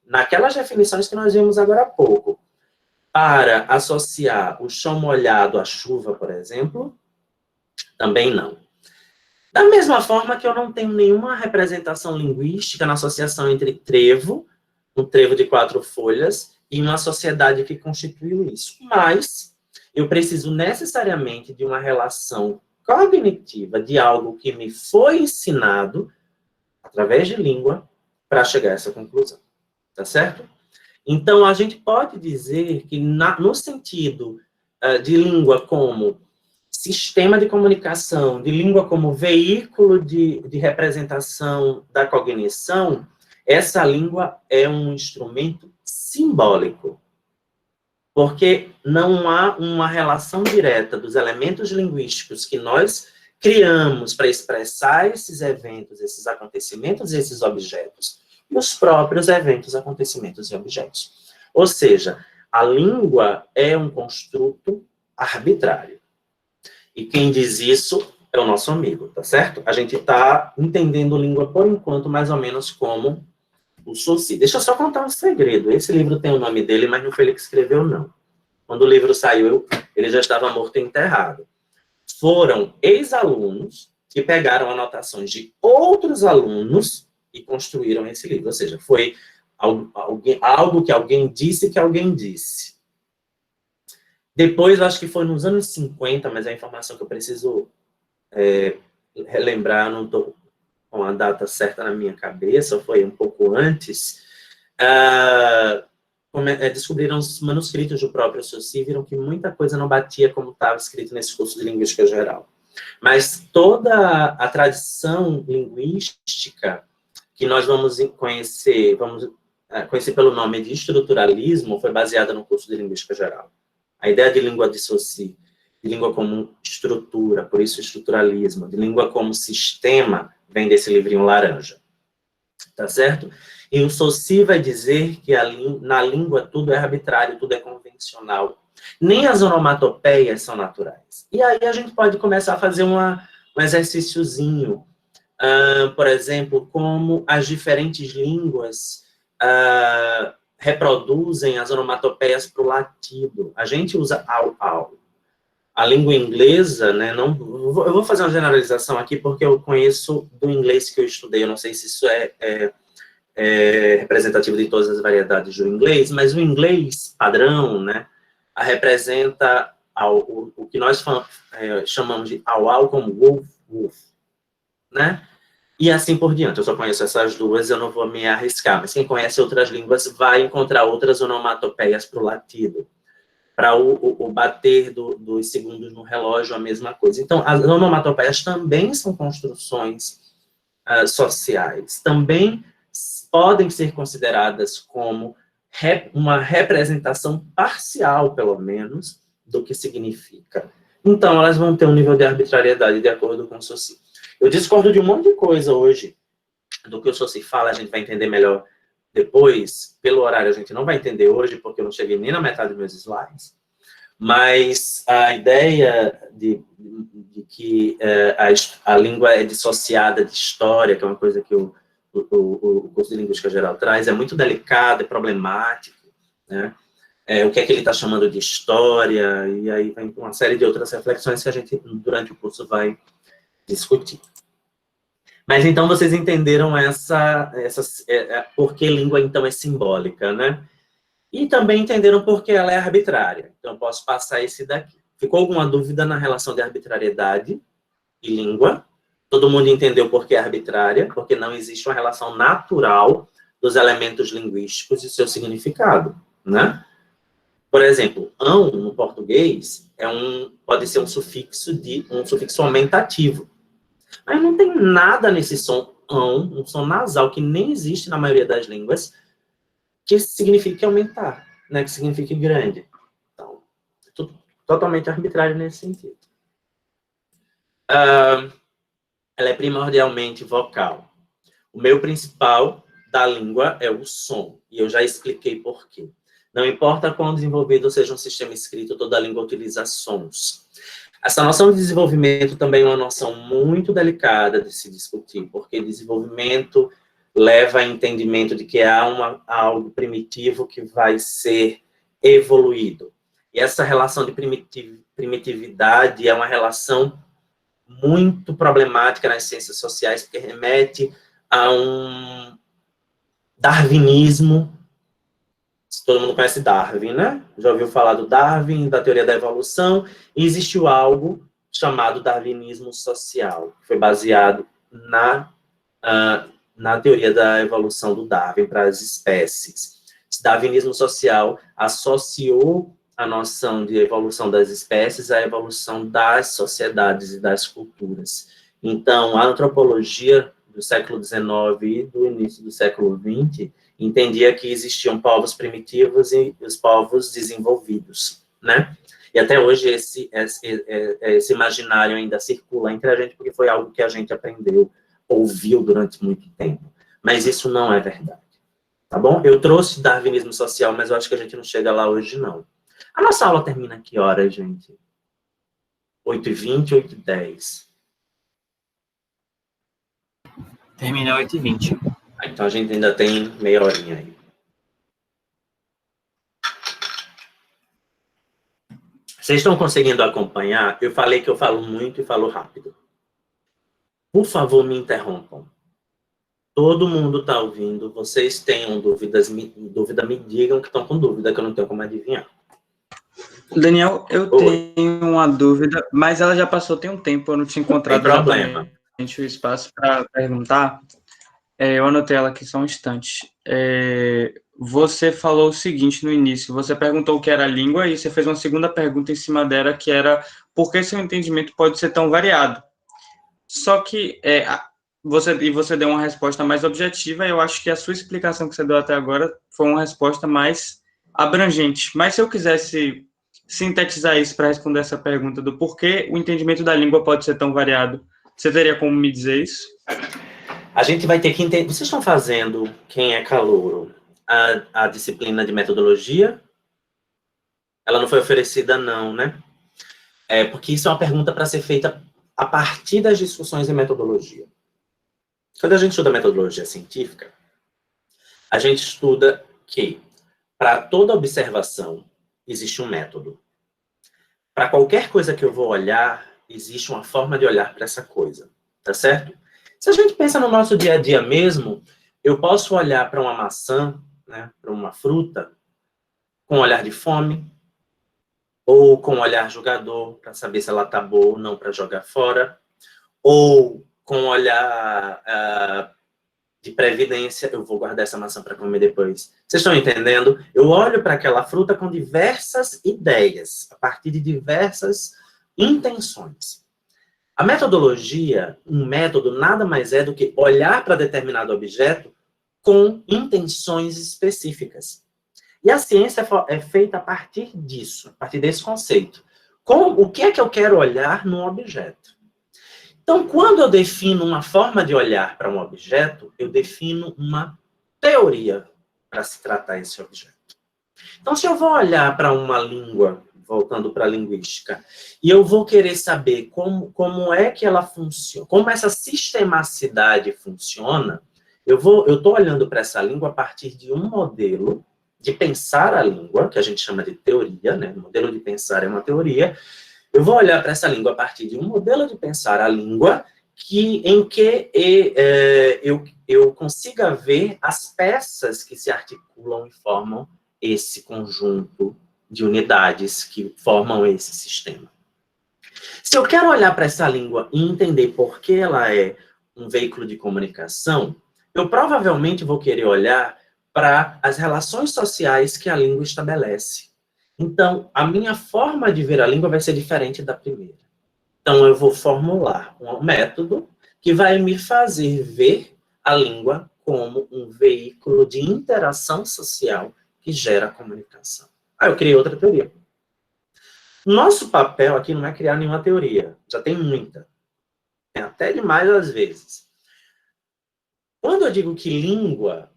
A: naquelas definições que nós vimos agora há pouco, para associar o chão molhado à chuva, por exemplo? Também não. Da mesma forma que eu não tenho nenhuma representação linguística na associação entre trevo, um trevo de 4 folhas, e uma sociedade que constituiu isso. Mas eu preciso necessariamente de uma relação cognitiva, de algo que me foi ensinado, através de língua, para chegar a essa conclusão. Tá certo? Então, a gente pode dizer que, no sentido de língua como sistema de comunicação, de língua como veículo de representação da cognição, essa língua é um instrumento simbólico. Porque não há uma relação direta dos elementos linguísticos que nós criamos para expressar esses eventos, esses acontecimentos, esses objetos, e os próprios eventos, acontecimentos e objetos. Ou seja, a língua é um construto arbitrário. E quem diz isso é o nosso amigo, tá certo? A gente está entendendo língua, por enquanto, mais ou menos como o Saussure. Deixa eu só contar um segredo. Esse livro tem o nome dele, mas não foi ele que escreveu, não. Quando o livro saiu, ele já estava morto e enterrado. Foram ex-alunos que pegaram anotações de outros alunos e construíram esse livro. Ou seja, foi algo que alguém disse que alguém disse. Depois, acho que foi nos anos 50, mas é a informação que eu preciso relembrar, não estou com a data certa na minha cabeça, foi um pouco antes, descobriram os manuscritos do próprio Saussure e viram que muita coisa não batia como estava escrito nesse curso de Linguística Geral. Mas toda a tradição linguística que nós vamos conhecer pelo nome de estruturalismo, foi baseada no curso de Linguística Geral. A ideia de língua de Saussure, de língua como estrutura, por isso estruturalismo, de língua como sistema, vem desse livrinho laranja. Tá certo? E o Saussure vai dizer que na língua tudo é arbitrário, tudo é convencional. Nem as onomatopeias são naturais. E aí a gente pode começar a fazer um exercíciozinho. Por exemplo, como as diferentes línguas reproduzem as onomatopeias para o latido. A gente usa au. A língua inglesa, né, eu vou fazer uma generalização aqui, porque eu conheço do inglês que eu estudei, eu não sei se isso é representativo de todas as variedades do inglês, mas o inglês padrão, né, representa o que nós chamamos de au como wolf, né? E assim por diante. Eu só conheço essas duas, eu não vou me arriscar. Mas quem conhece outras línguas vai encontrar outras onomatopeias para o latido. Para o bater dos segundos no relógio, a mesma coisa. Então, as onomatopeias também são construções sociais. Também podem ser consideradas como uma representação parcial, pelo menos, do que significa. Então, elas vão ter um nível de arbitrariedade de acordo com o Saussure. Eu discordo de um monte de coisa hoje do que o Saussure fala, a gente vai entender melhor depois. Pelo horário, a gente não vai entender hoje, porque eu não cheguei nem na metade dos meus slides. Mas a ideia de que a língua é dissociada de história, que é uma coisa que o curso de Linguística Geral traz, é muito delicado, é problemático, né? O que é que ele está chamando de história, e aí vem uma série de outras reflexões que a gente, durante o curso, vai discutir. Mas, então, vocês entenderam por que língua, então, é simbólica, né? E também entenderam por que ela é arbitrária. Então, eu posso passar esse daqui. Ficou alguma dúvida na relação de arbitrariedade e língua? Todo mundo entendeu por que é arbitrária? Porque não existe uma relação natural dos elementos linguísticos e seu significado, né? Por exemplo, ão, no português, pode ser um sufixo aumentativo. Mas não tem nada nesse som ão, um som nasal, que nem existe na maioria das línguas, que signifique aumentar, né? Que signifique grande. Então, totalmente arbitrário nesse sentido. Ela é primordialmente vocal. O meio principal da língua é o som, e eu já expliquei por quê. Não importa quão desenvolvido seja um sistema escrito, toda língua utiliza sons. Essa noção de desenvolvimento também é uma noção muito delicada de se discutir, porque desenvolvimento leva a entendimento de que há algo primitivo que vai ser evoluído. E essa relação de primitividade é uma relação muito problemática nas ciências sociais, porque remete a um darwinismo. Todo mundo conhece Darwin, né? Já ouviu falar do Darwin, da teoria da evolução, e existiu algo chamado darwinismo social, que foi baseado na teoria da evolução do Darwin para as espécies. Esse darwinismo social associou a noção de evolução das espécies à evolução das sociedades e das culturas. Então, a antropologia do século XIX e do início do século XX entendia que existiam povos primitivos e os povos desenvolvidos, né? E até hoje esse imaginário ainda circula entre a gente, porque foi algo que a gente aprendeu, ouviu durante muito tempo. Mas isso não é verdade, tá bom? Eu trouxe darwinismo social, mas eu acho que a gente não chega lá hoje, não. A nossa aula termina que hora, gente? 8h20, 8h10?
E: Termina 8h20.
A: Então a gente ainda tem meia horinha aí. Vocês estão conseguindo acompanhar? Eu falei que eu falo muito e falo rápido. Por favor, me interrompam. Todo mundo está ouvindo. Vocês tenham dúvida, me digam que estão com dúvida, que eu não tenho como adivinhar.
B: Daniel, eu tenho uma dúvida, mas ela já passou tem um tempo, eu não tinha encontrado exatamente o espaço para perguntar. Eu anotei ela aqui só um instante. Você falou o seguinte no início, você perguntou o que era a língua e você fez uma segunda pergunta em cima dela, que era por que seu entendimento pode ser tão variado? Só que você deu uma resposta mais objetiva, e eu acho que a sua explicação que você deu até agora foi uma resposta mais abrangente. Mas se eu quisesse sintetizar isso para responder essa pergunta do porquê o entendimento da língua pode ser tão variado, você teria como me dizer isso?
A: A gente vai ter que entender... Vocês estão fazendo, quem é calouro, a disciplina de metodologia? Ela não foi oferecida, não, né? Porque isso é uma pergunta para ser feita a partir das discussões em metodologia. Quando a gente estuda metodologia científica, a gente estuda que, para toda observação, existe um método. Para qualquer coisa que eu vou olhar, existe uma forma de olhar para essa coisa, tá certo? Se a gente pensa no nosso dia a dia mesmo, eu posso olhar para uma maçã, né, para uma fruta, com um olhar de fome, ou com um olhar julgador, para saber se ela está boa ou não para jogar fora, ou com um olhar de previdência, eu vou guardar essa maçã para comer depois. Vocês estão entendendo? Eu olho para aquela fruta com diversas ideias, a partir de diversas intenções. A metodologia, um método, nada mais é do que olhar para determinado objeto com intenções específicas. E a ciência é feita a partir disso, a partir desse conceito. O que é que eu quero olhar num objeto? Então, quando eu defino uma forma de olhar para um objeto, eu defino uma teoria para se tratar esse objeto. Então, se eu vou olhar para uma língua, voltando para a linguística, e eu vou querer saber como é que ela funciona, como essa sistemacidade funciona, eu estou olhando para essa língua a partir de um modelo de pensar a língua, que a gente chama de teoria, né? O modelo de pensar é uma teoria. Eu vou olhar para essa língua a partir de um modelo de pensar a língua em que eu consiga ver as peças que se articulam e formam esse conjunto de unidades que formam esse sistema. Se eu quero olhar para essa língua e entender por que ela é um veículo de comunicação, eu provavelmente vou querer olhar para as relações sociais que a língua estabelece. Então, a minha forma de ver a língua vai ser diferente da primeira. Então, eu vou formular um método que vai me fazer ver a língua como um veículo de interação social que gera comunicação. Aí eu criei outra teoria. Nosso papel aqui não é criar nenhuma teoria. Já tem muita. Tem até demais às vezes. Quando eu digo que língua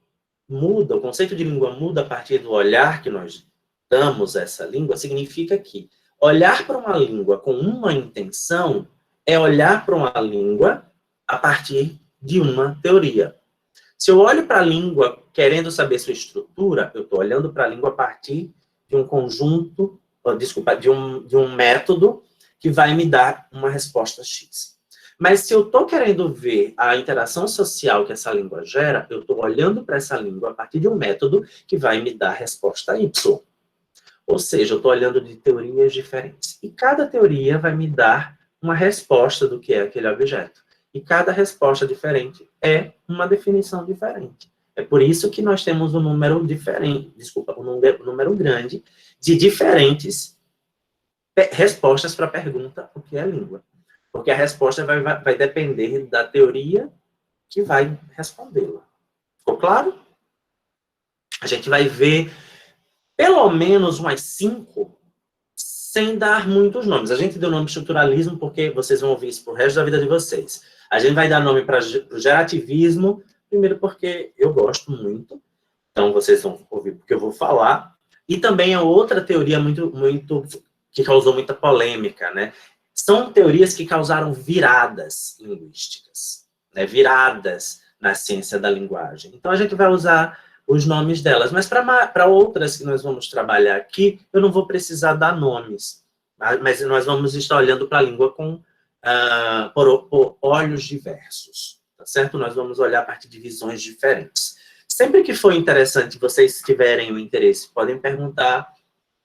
A: muda, o conceito de língua muda a partir do olhar que nós damos a essa língua, significa que olhar para uma língua com uma intenção é olhar para uma língua a partir de uma teoria. Se eu olho para a língua querendo saber sua estrutura, eu estou olhando para a língua a partir de um conjunto, de um método que vai me dar uma resposta X. Mas se eu estou querendo ver a interação social que essa língua gera, eu estou olhando para essa língua a partir de um método que vai me dar a resposta Y. Ou seja, eu estou olhando de teorias diferentes. E cada teoria vai me dar uma resposta do que é aquele objeto. E cada resposta diferente é uma definição diferente. É por isso que nós temos um número diferente, um número grande de diferentes respostas para a pergunta o que é língua. Porque a resposta vai depender da teoria que vai respondê-la. Ficou claro? A gente vai ver pelo menos umas 5, sem dar muitos nomes. A gente deu nome estruturalismo porque vocês vão ouvir isso pro resto da vida de vocês. A gente vai dar nome para o gerativismo, primeiro porque eu gosto muito, então vocês vão ouvir porque eu vou falar. E também é outra teoria que causou muita polêmica, né? São teorias que causaram viradas linguísticas, né? Viradas na ciência da linguagem. Então a gente vai usar os nomes delas, mas para outras que nós vamos trabalhar aqui, eu não vou precisar dar nomes, mas nós vamos estar olhando para a língua por olhos diversos, tá certo? Nós vamos olhar a partir de visões diferentes. Sempre que for interessante, vocês tiverem o interesse, podem perguntar.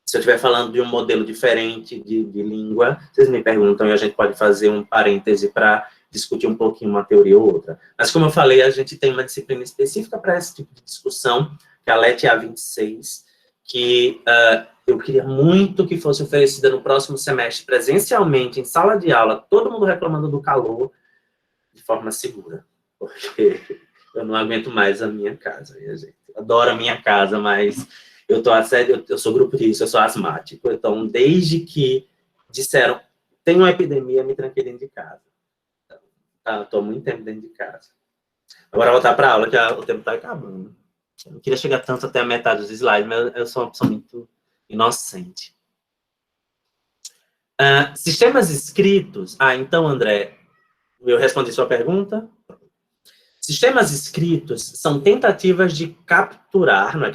A: Se eu estiver falando de um modelo diferente de língua, vocês me perguntam e a gente pode fazer um parêntese para discutir um pouquinho uma teoria ou outra. Mas, como eu falei, a gente tem uma disciplina específica para esse tipo de discussão, que é a LET A26, que eu queria muito que fosse oferecida no próximo semestre, presencialmente, em sala de aula, todo mundo reclamando do calor, de forma segura. Porque eu não aguento mais a minha casa, minha gente. Adoro a minha casa, mas eu sou grupo de risco, eu sou asmático. Então, desde que disseram, tem uma epidemia, me tranquei dentro de casa. Estou muito tempo dentro de casa. Agora voltar para a aula, que o tempo está acabando. Eu não queria chegar tanto até a metade dos slides, mas eu sou uma pessoa muito inocente. Sistemas escritos. Então, André, eu respondi sua pergunta. Sistemas escritos são tentativas de capturar, não é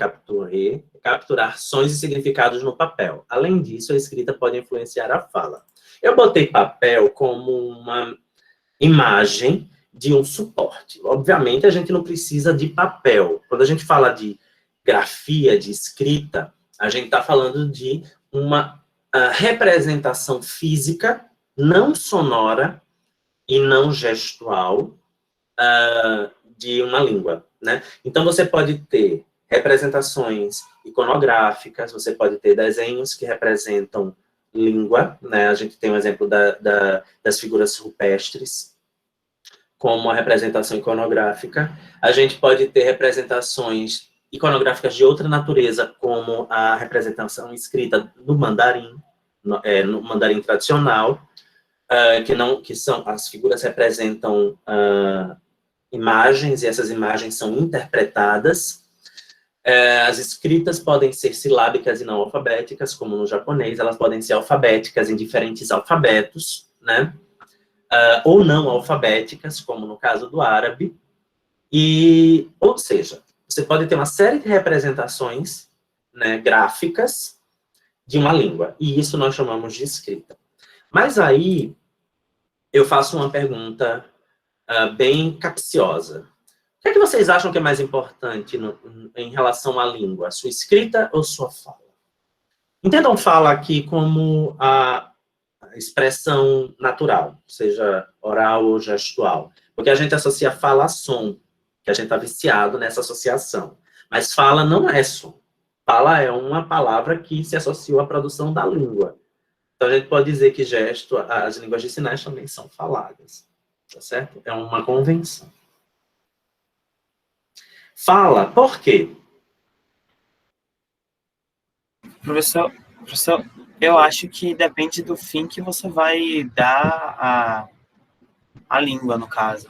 A: capturar sons e significados no papel. Além disso, a escrita pode influenciar a fala. Eu botei papel como uma imagem de um suporte. Obviamente, a gente não precisa de papel. Quando a gente fala de grafia, de escrita, a gente está falando de uma representação física, não sonora, e não gestual de uma língua, né? Então, você pode ter representações iconográficas, você pode ter desenhos que representam língua, né? A gente tem um exemplo das figuras rupestres, como a representação iconográfica. A gente pode ter representações iconográficas de outra natureza, como a representação escrita no mandarim, no mandarim tradicional, que são, as figuras representam imagens, e essas imagens são interpretadas. As escritas podem ser silábicas e não alfabéticas, como no japonês, elas podem ser alfabéticas em diferentes alfabetos, né? Ou não alfabéticas, como no caso do árabe. Ou seja, você pode ter uma série de representações, né, gráficas de uma língua, e isso nós chamamos de escrita. Mas aí, eu faço uma pergunta bem capciosa. O que é que vocês acham que é mais importante em relação à língua? Sua escrita ou sua fala? Entendam fala aqui como a expressão natural, seja oral ou gestual. Porque a gente associa fala a som, que a gente está viciado nessa associação. Mas fala não é som. Fala é uma palavra que se associou à produção da língua. Então, a gente pode dizer que gesto, as línguas de sinais também são faladas. Tá certo? É uma convenção. Fala, por quê?
E: Professor, eu acho que depende do fim que você vai dar a língua, no caso.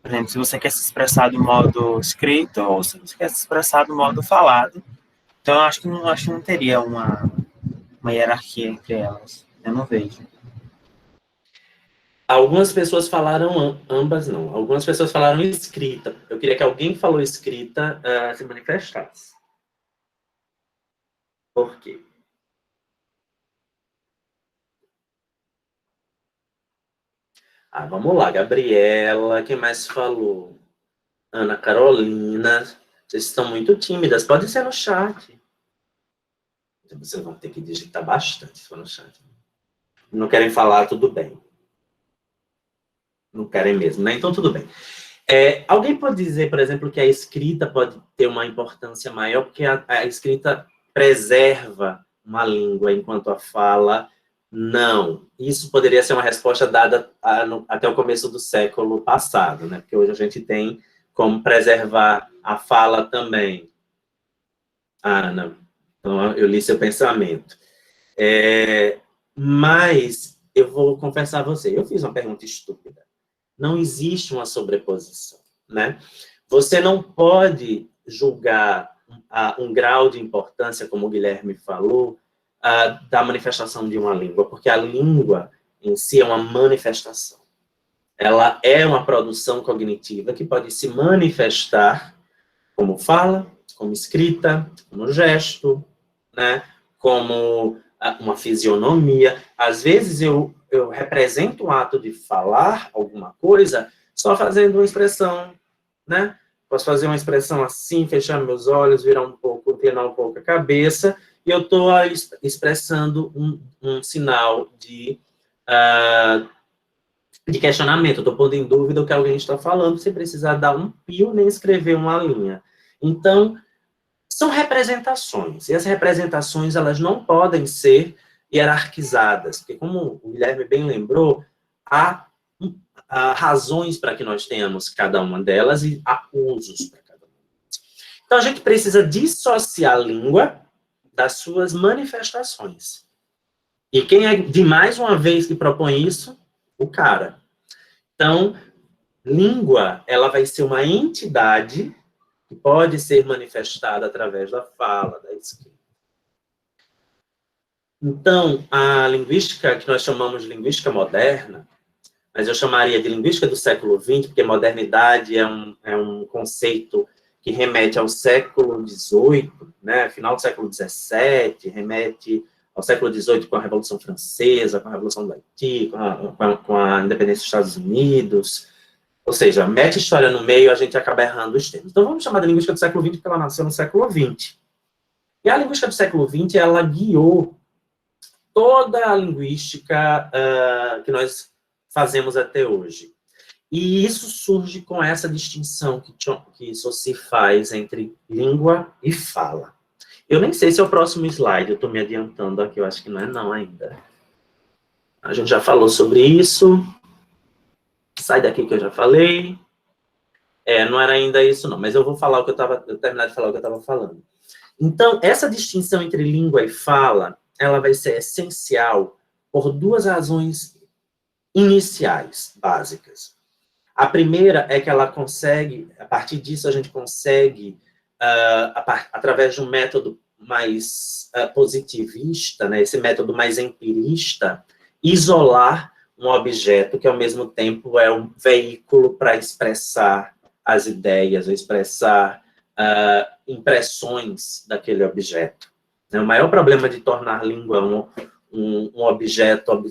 E: Por exemplo, se você quer se expressar do modo escrito ou se você quer se expressar do modo falado. Então, eu acho que não teria uma hierarquia entre elas. Eu não vejo.
A: Algumas pessoas falaram ambas, não. Algumas pessoas falaram escrita. Eu queria que alguém que falou escrita se manifestasse. Por quê? Vamos lá, Gabriela, quem mais falou? Ana Carolina, vocês estão muito tímidas, pode ser no chat. Então, vocês vão ter que digitar bastante se for no chat. Não querem falar, tudo bem. Não querem mesmo, né? Então, tudo bem. Alguém pode dizer, por exemplo, que a escrita pode ter uma importância maior, porque a escrita preserva uma língua, enquanto a fala não. Isso poderia ser uma resposta dada até o começo do século passado, né? Porque hoje a gente tem como preservar a fala também. Ana, então eu li seu pensamento. Mas eu vou confessar a você, eu fiz uma pergunta estúpida. Não existe uma sobreposição, né? Você não pode julgar um grau de importância, como o Guilherme falou, da manifestação de uma língua, porque a língua em si é uma manifestação. Ela é uma produção cognitiva que pode se manifestar como fala, como escrita, como gesto, né? Como uma fisionomia. Às vezes eu represento o ato de falar alguma coisa só fazendo uma expressão, né? Posso fazer uma expressão assim, fechar meus olhos, virar um pouco, inclinar um pouco a cabeça, e eu estou expressando um sinal de questionamento. Estou pondo em dúvida o que alguém está falando, sem precisar dar um pio nem escrever uma linha. Então, são representações, e as representações elas não podem ser hierarquizadas, porque, como o Guilherme bem lembrou, há razões para que nós tenhamos cada uma delas e há usos para cada uma. Então, a gente precisa dissociar a língua das suas manifestações. E quem é, de mais uma vez, que propõe isso? O cara. Então, língua, ela vai ser uma entidade que pode ser manifestada através da fala, da escrita. Então, a linguística, que nós chamamos de linguística moderna, mas eu chamaria de linguística do século XX, porque modernidade é um conceito que remete ao século XVIII, né, final do século XVII, remete ao século XVIII com a Revolução Francesa, com a Revolução do Haiti, com a independência dos Estados Unidos. Ou seja, mete história no meio, a gente acaba errando os termos. Então, vamos chamar de linguística do século XX, porque ela nasceu no século XX. E a linguística do século XX, ela guiou toda a linguística que nós fazemos até hoje. E isso surge com essa distinção que Saussure faz entre língua e fala. Eu nem sei se é o próximo slide, eu estou me adiantando aqui, eu acho que não é não ainda. A gente já falou sobre isso. Sai daqui que eu já falei. Não era ainda isso não, mas eu vou falar terminar de falar o que eu estava falando. Então, essa distinção entre língua e fala, ela vai ser essencial por duas razões iniciais, básicas. A primeira é que ela consegue, a partir disso a gente consegue, através de um método mais positivista, né, esse método mais empirista, isolar um objeto que, ao mesmo tempo, é um veículo para expressar as ideias, ou expressar impressões daquele objeto. O maior problema de tornar língua um objeto,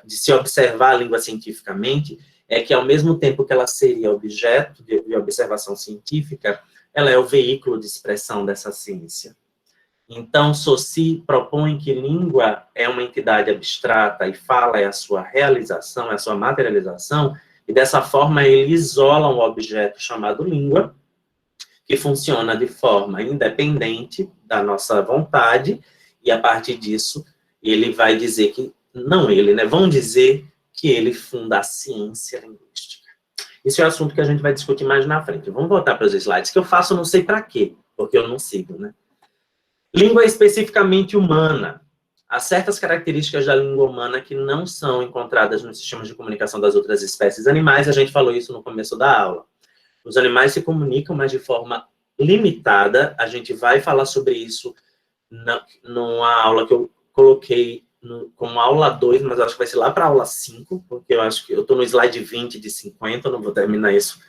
A: de se observar a língua cientificamente, é que, ao mesmo tempo que ela seria objeto de observação científica, ela é o veículo de expressão dessa ciência. Então, Saussure propõe que língua é uma entidade abstrata e fala é a sua realização, é a sua materialização, e dessa forma ele isola um objeto chamado língua, que funciona de forma independente da nossa vontade, e a partir disso ele vai dizer que, não ele, né, vão dizer que ele funda a ciência linguística. Esse é o assunto que a gente vai discutir mais na frente. Vamos voltar para os slides, que eu faço não sei para quê, porque eu não sigo, né? Língua especificamente humana. Há certas características da língua humana que não são encontradas nos sistemas de comunicação das outras espécies animais, a gente falou isso no começo da aula. Os animais se comunicam, mas de forma limitada, a gente vai falar sobre isso numa aula que eu coloquei como aula 2, mas acho que vai ser lá para a aula 5, porque eu acho que eu estou no slide 20 de 50, eu não vou terminar isso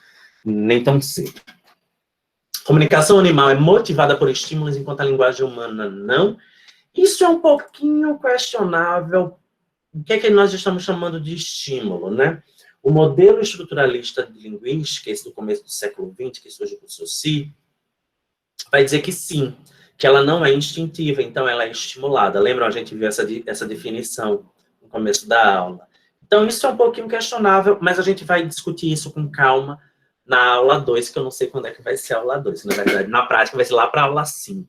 A: nem tão cedo. Comunicação animal é motivada por estímulos, enquanto a linguagem humana não. Isso é um pouquinho questionável. O que é que nós estamos chamando de estímulo, né? O modelo estruturalista de linguística, esse do começo do século XX, que surge por Saussure, vai dizer que sim, que ela não é instintiva, então ela é estimulada. Lembram? A gente viu essa definição no começo da aula. Então, isso é um pouquinho questionável, mas a gente vai discutir isso com calma na aula 2, que eu não sei quando é que vai ser a aula 2. Na verdade, na prática, vai ser lá para a aula 5.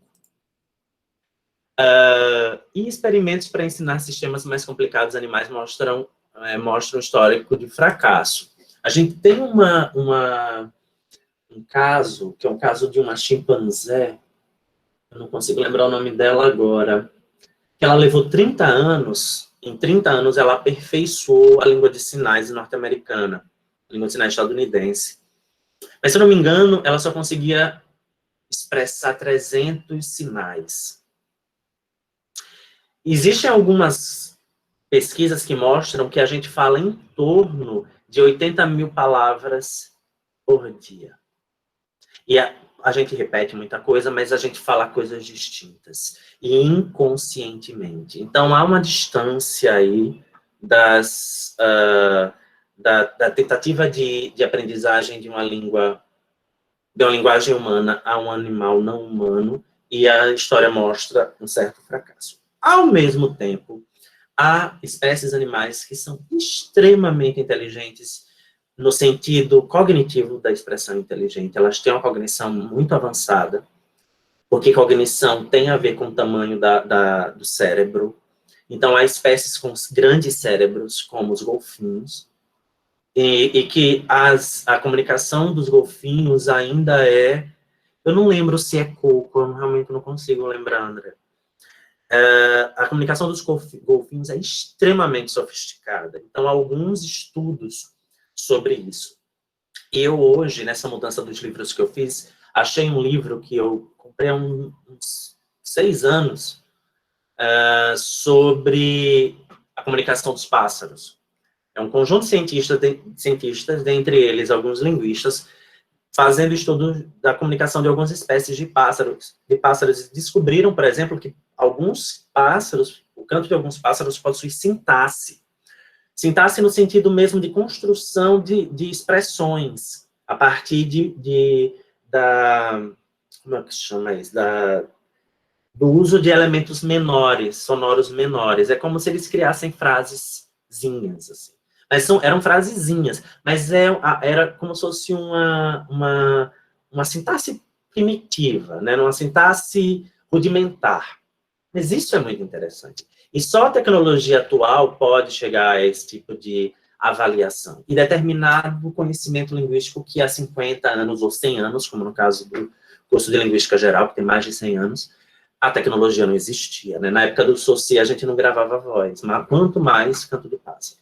A: E experimentos para ensinar sistemas mais complicados animais mostram um histórico de fracasso. A gente tem um caso, que é um caso de uma chimpanzé, eu não consigo lembrar o nome dela agora, que ela levou 30 anos, em 30 anos ela aperfeiçoou a língua de sinais norte-americana, a língua de sinais estadunidense. Mas, se eu não me engano, ela só conseguia expressar 300 sinais. Existem algumas pesquisas que mostram que a gente fala em torno de 80 mil palavras por dia. E a gente repete muita coisa, mas a gente fala coisas distintas. E inconscientemente. Então, há uma distância aí da tentativa de aprendizagem de uma linguagem humana a um animal não humano, e a história mostra um certo fracasso. Ao mesmo tempo, há espécies animais que são extremamente inteligentes no sentido cognitivo da expressão inteligente. Elas têm uma cognição muito avançada, porque cognição tem a ver com o tamanho do cérebro. Então, há espécies com grandes cérebros, como os golfinhos, e que a comunicação dos golfinhos ainda é... Eu não lembro se é coco, eu realmente não consigo lembrar, André. A comunicação dos golfinhos é extremamente sofisticada. Então, há alguns estudos sobre isso. Eu, hoje, nessa mudança dos livros que eu fiz, achei um livro que eu comprei há uns 6 anos, sobre a comunicação dos pássaros. É um conjunto de cientistas, dentre eles alguns linguistas, fazendo estudo da comunicação de algumas espécies de pássaros. Descobriram, por exemplo, que alguns pássaros, o canto de alguns pássaros possui sintaxe. Sintaxe no sentido mesmo de construção de expressões, a partir como é que se chama isso? Do uso de elementos menores, sonoros menores. É como se eles criassem frasezinhas, assim. Mas eram frasezinhas, mas era como se fosse uma sintaxe primitiva, né? Uma sintaxe rudimentar. Mas isso é muito interessante. E só a tecnologia atual pode chegar a esse tipo de avaliação. E determinado conhecimento linguístico que há 50 anos ou 100 anos, como no caso do curso de Linguística Geral, que tem mais de 100 anos, a tecnologia não existia, né? Na época do Saussure, a gente não gravava voz, mas quanto mais canto do pássaro.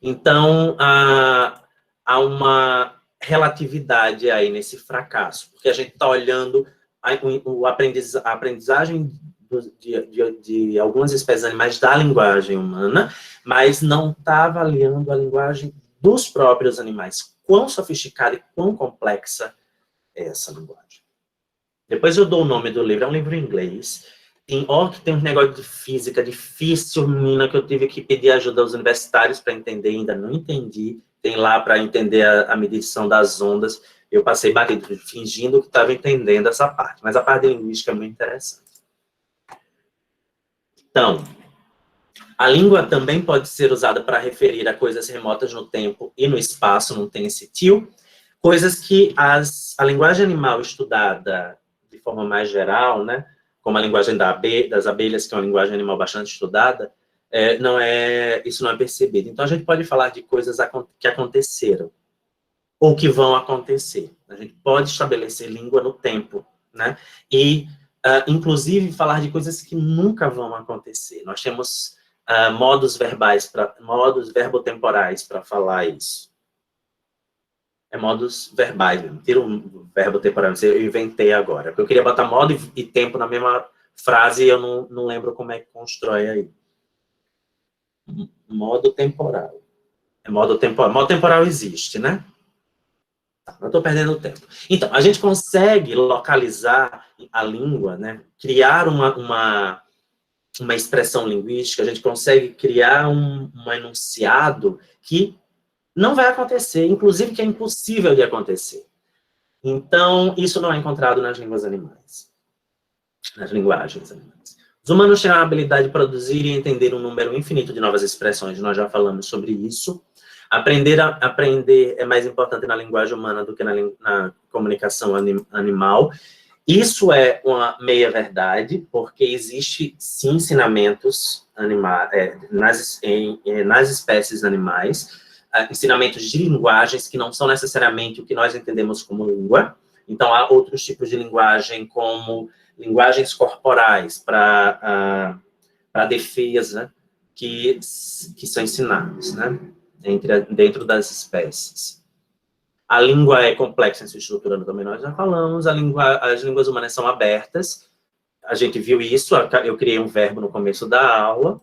A: Então, há uma relatividade aí nesse fracasso, porque a gente está olhando a aprendizagem de algumas espécies animais da linguagem humana, mas não está avaliando a linguagem dos próprios animais. Quão sofisticada e quão complexa é essa linguagem. Depois eu dou o nome do livro, é um livro em inglês. Que tem um negócio de física difícil, menina, que eu tive que pedir ajuda aos universitários para entender, ainda não entendi. Tem lá para entender a medição das ondas. Eu passei batido, fingindo que estava entendendo essa parte. Mas a parte de linguística é muito interessante. Então, a língua também pode ser usada para referir a coisas remotas no tempo e no espaço, não tem esse tio. Coisas que a linguagem animal estudada de forma mais geral, né, como a linguagem das abelhas, que é uma linguagem animal bastante estudada, isso não é percebido. Então, a gente pode falar de coisas que aconteceram, ou que vão acontecer. A gente pode estabelecer língua no tempo, né? E, inclusive, falar de coisas que nunca vão acontecer. Nós temos modos verbotemporais para falar isso. É modos verbais, mesmo. Tira o verbo temporal, eu inventei agora. Porque eu queria botar modo e tempo na mesma frase e eu não lembro como é que constrói aí. Modo temporal. Modo temporal existe, né? Não estou perdendo tempo. Então, a gente consegue localizar a língua, né? Criar uma expressão linguística, a gente consegue criar um enunciado que não vai acontecer, inclusive que é impossível de acontecer. Então, isso não é encontrado nas línguas animais, nas linguagens animais. Os humanos têm a habilidade de produzir e entender um número infinito de novas expressões, nós já falamos sobre isso. Aprender é mais importante na linguagem humana do que na comunicação animal. Isso é uma meia-verdade, porque existe, sim, ensinamentos nas espécies animais, ensinamentos de linguagens que não são necessariamente o que nós entendemos como língua. Então, há outros tipos de linguagem, como linguagens corporais para defesa, que são ensinados, né, dentro das espécies. A língua é complexa em sua estrutura, também nós já falamos. As línguas humanas são abertas. A gente viu isso, eu criei um verbo no começo da aula.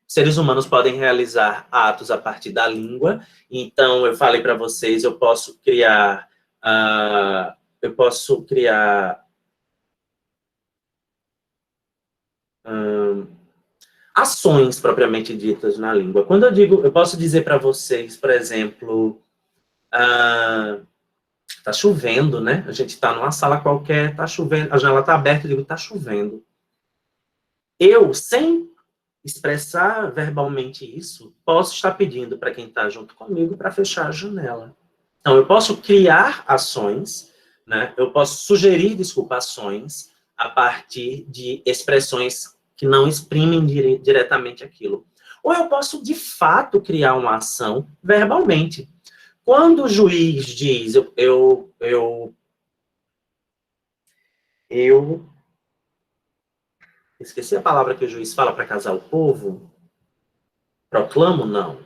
A: Seres humanos podem realizar atos a partir da língua. Então, eu falei para vocês, eu posso criar ações propriamente ditas na língua. Quando eu digo, eu posso dizer para vocês, por exemplo, tá chovendo, né? A gente está numa sala qualquer, tá chovendo, a janela está aberta, eu digo, tá chovendo. Eu, sem expressar verbalmente isso, posso estar pedindo para quem está junto comigo para fechar a janela. Então, eu posso criar ações, né? Eu posso sugerir, ações a partir de expressões que não exprimem diretamente aquilo. Ou eu posso, de fato, criar uma ação verbalmente. Quando o juiz diz, esqueci a palavra que o juiz fala para casar o povo. Proclamo, não.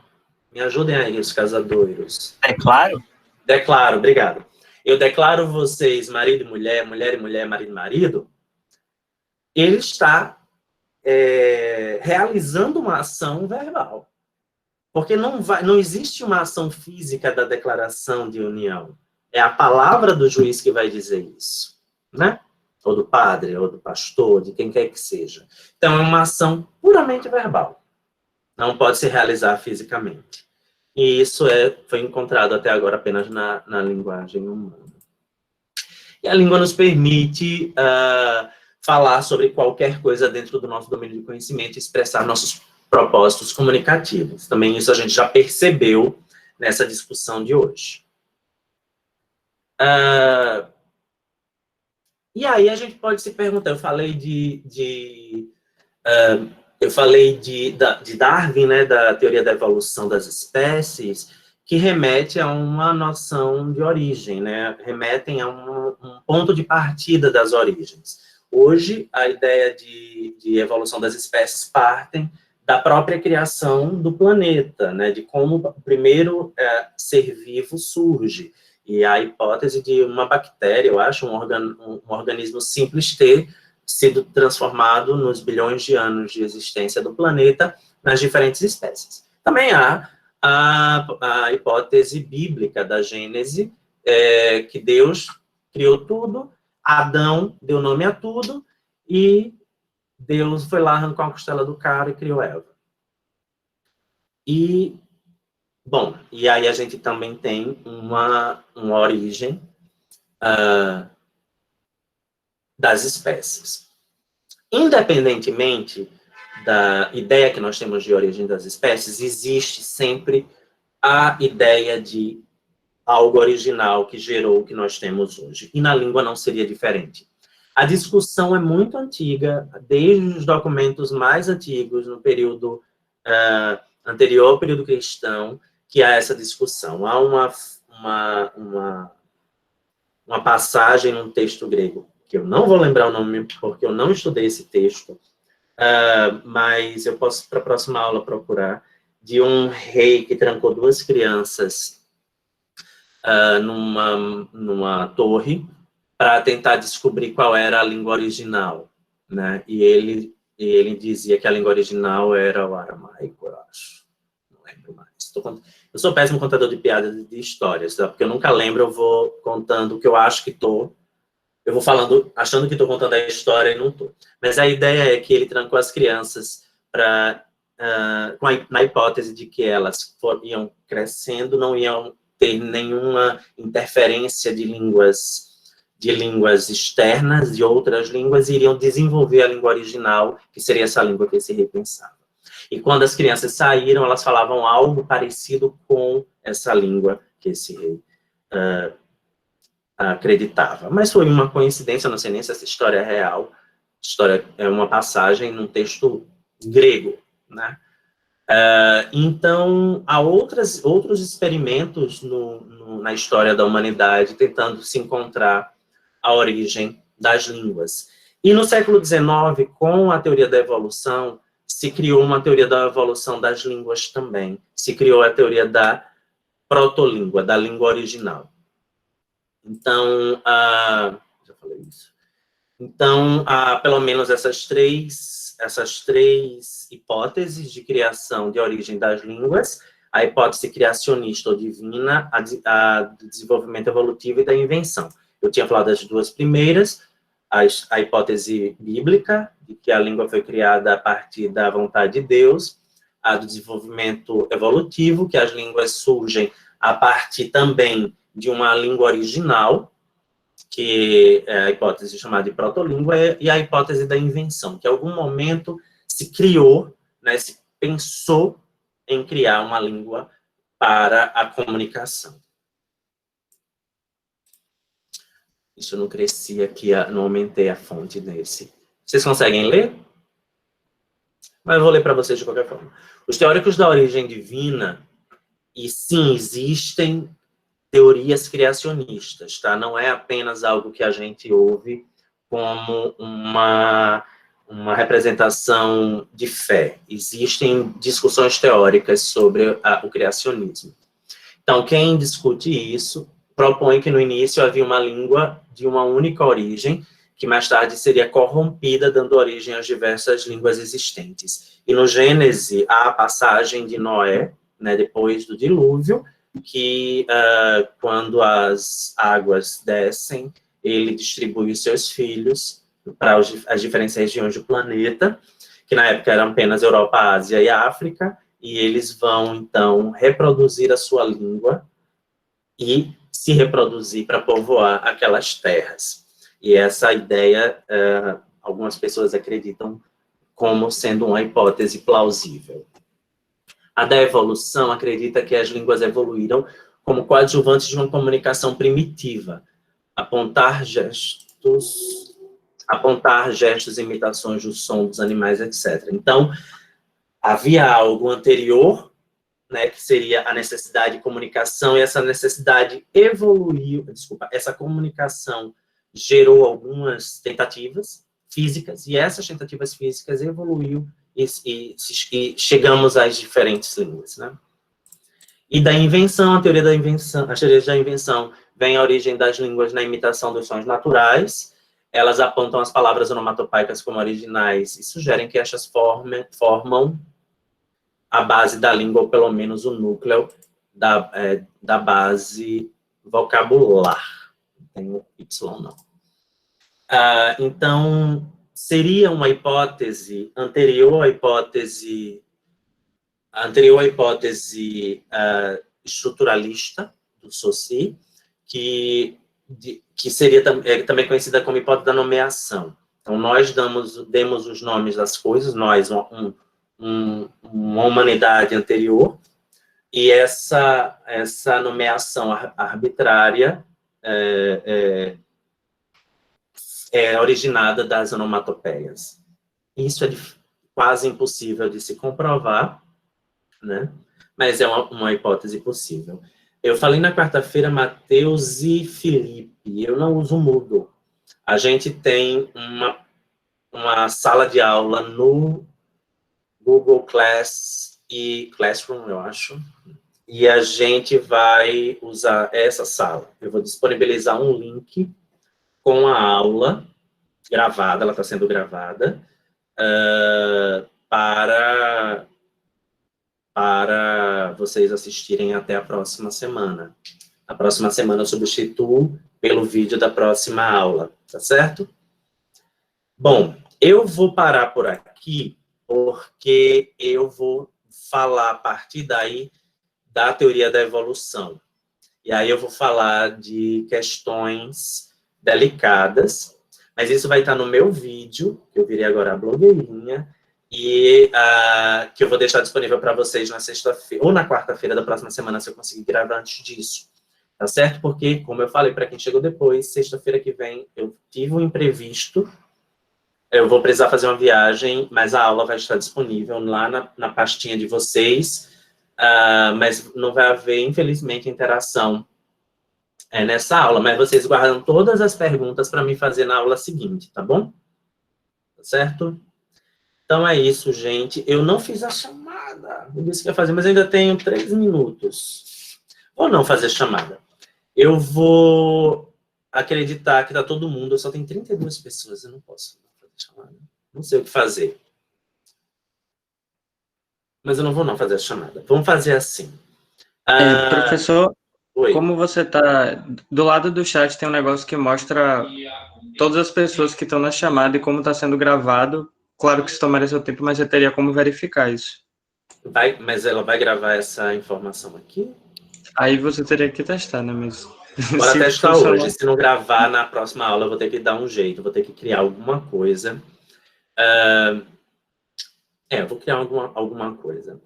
A: Me ajudem aí, os casadouros.
E: Declaro?
A: Declaro, obrigado. Eu declaro vocês marido e mulher, mulher e mulher, marido e marido. Ele está realizando uma ação verbal. Porque não existe uma ação física da declaração de união. É a palavra do juiz que vai dizer isso, né? Ou do padre, ou do pastor, de quem quer que seja. Então, é uma ação puramente verbal. Não pode se realizar fisicamente. E isso foi encontrado até agora apenas na linguagem humana. E a língua nos permite falar sobre qualquer coisa dentro do nosso domínio de conhecimento, expressar nossos propósitos comunicativos. Também isso a gente já percebeu nessa discussão de hoje. E aí a gente pode se perguntar, eu falei de Darwin, né, da teoria da evolução das espécies, que remete a uma noção de origem, né, remetem a um ponto de partida das origens. Hoje, a ideia de evolução das espécies partem da própria criação do planeta, né, de como o primeiro ser vivo surge. E a hipótese de uma bactéria, eu acho, um organismo simples ter sido transformado nos bilhões de anos de existência do planeta nas diferentes espécies. Também há a hipótese bíblica da Gênese, que Deus criou tudo, Adão deu nome a tudo, e Deus foi lá, arrancou a costela do cara e criou Eva. E, bom, e aí a gente também tem uma origem das espécies. Independentemente da ideia que nós temos de origem das espécies, existe sempre a ideia de algo original que gerou o que nós temos hoje. E na língua não seria diferente. A discussão é muito antiga, desde os documentos mais antigos, no período anterior ao período cristão, que há essa discussão. Há uma passagem num texto grego, que eu não vou lembrar o nome, porque eu não estudei esse texto, mas eu posso, para a próxima aula, procurar, de um rei que trancou duas crianças numa torre para tentar descobrir qual era a língua original, né? E ele dizia que a língua original era o aramaico, eu acho. Não lembro mais. Eu sou péssimo contador de piadas de histórias, tá? Porque eu nunca lembro, eu vou contando o que eu acho que estou. Eu vou falando, achando que estou contando a história e não estou. Mas a ideia é que ele trancou as crianças na hipótese de que elas iam crescendo, não iam ter nenhuma interferência de línguas externas, de outras línguas, e iriam desenvolver a língua original, que seria essa língua que esse rei pensava. E quando as crianças saíram, elas falavam algo parecido com essa língua que esse rei acreditava. Mas foi uma coincidência, eu não sei nem se essa história é real. A história é uma passagem num texto grego, né? Então, há outros experimentos na história da humanidade tentando se encontrar a origem das línguas. E no século XIX, com a teoria da evolução, se criou uma teoria da evolução das línguas também. Se criou a teoria da protolíngua, da língua original. Então, já falei isso. Então, há pelo menos essas três hipóteses de criação de origem das línguas: a hipótese criacionista ou divina, a do desenvolvimento evolutivo e da invenção. Eu tinha falado das duas primeiras, a hipótese bíblica, de que a língua foi criada a partir da vontade de Deus, a do desenvolvimento evolutivo, que as línguas surgem a partir também de uma língua original, que é a hipótese chamada de protolíngua, e a hipótese da invenção, que em algum momento se criou, né, se pensou em criar uma língua para a comunicação. Isso eu não cresci aqui, não aumentei a fonte desse. Vocês conseguem ler? Mas eu vou ler para vocês de qualquer forma. Os teóricos da origem divina, e sim, existem teorias criacionistas, tá? Não é apenas algo que a gente ouve como uma representação de fé. Existem discussões teóricas sobre o criacionismo. Então, quem discute isso propõe que no início havia uma língua de uma única origem, que mais tarde seria corrompida, dando origem às diversas línguas existentes. E no Gênesis, há a passagem de Noé, né, depois do dilúvio, que quando as águas descem, ele distribui os seus filhos para as diferentes regiões do planeta, que na época eram apenas Europa, Ásia e África, e eles vão, então, reproduzir a sua língua e se reproduzir para povoar aquelas terras. E essa ideia, algumas pessoas acreditam, como sendo uma hipótese plausível. A da evolução acredita que as línguas evoluíram como coadjuvantes de uma comunicação primitiva, apontar gestos, imitações do som dos animais, etc. Então, havia algo anterior, né, que seria a necessidade de comunicação, e essa necessidade evoluiu, essa comunicação gerou algumas tentativas físicas, e essas tentativas físicas evoluiu e chegamos às diferentes línguas, né? E da invenção, as teorias da invenção vêm a origem das línguas na imitação dos sons naturais, elas apontam as palavras onomatopeicas como originais e sugerem que estas formam a base da língua, ou pelo menos o núcleo da base vocabular. Não tem o Y, não. Então, seria uma hipótese anterior à hipótese estruturalista do Saussure, que seria também conhecida como hipótese da nomeação. Então, nós demos os nomes das coisas, nós, uma humanidade anterior, e essa nomeação arbitrária é originada das onomatopeias. Isso é quase impossível de se comprovar, né? Mas é uma hipótese possível. Eu falei na quarta-feira Matheus e Felipe, eu não uso Moodle. A gente tem uma sala de aula no Google Class e Classroom, eu acho, e a gente vai usar essa sala. Eu vou disponibilizar um link com a aula gravada, ela está sendo gravada, para vocês assistirem até a próxima semana. A próxima semana eu substituo pelo vídeo da próxima aula, tá certo? Bom, eu vou parar por aqui, porque eu vou falar a partir daí da teoria da evolução. E aí eu vou falar de questões delicadas, mas isso vai estar no meu vídeo, que eu virei agora a blogueirinha, e que eu vou deixar disponível para vocês na sexta-feira, ou na quarta-feira da próxima semana, se eu conseguir gravar antes disso. Tá certo? Porque, como eu falei para quem chegou depois, sexta-feira que vem eu tive um imprevisto, eu vou precisar fazer uma viagem, mas a aula vai estar disponível lá na pastinha de vocês, mas não vai haver, infelizmente, interação nessa aula, mas vocês guardam todas as perguntas para me fazer na aula seguinte, tá bom? Tá certo? Então é isso, gente. Eu não fiz a chamada, eu disse que ia fazer, mas eu ainda tenho 3 minutos. Ou não fazer chamada. Eu vou acreditar que tá todo mundo, eu só tenho 32 pessoas, eu não posso fazer chamada. Não sei o que fazer. Mas eu não vou não fazer a chamada. Vamos fazer assim.
B: Professor,
A: Oi.
B: Como você está... Do lado do chat tem um negócio que mostra todas as pessoas que estão na chamada e como está sendo gravado. Claro que isso tomaria seu tempo, mas você teria como verificar isso.
A: Mas ela vai gravar essa informação aqui?
B: Aí você teria que testar, né? Mas
A: Bora
B: se
A: testar
B: funcionar...
A: hoje. Se não gravar na próxima aula, eu vou ter que dar um jeito, vou ter que criar alguma coisa. Eu vou criar alguma coisa.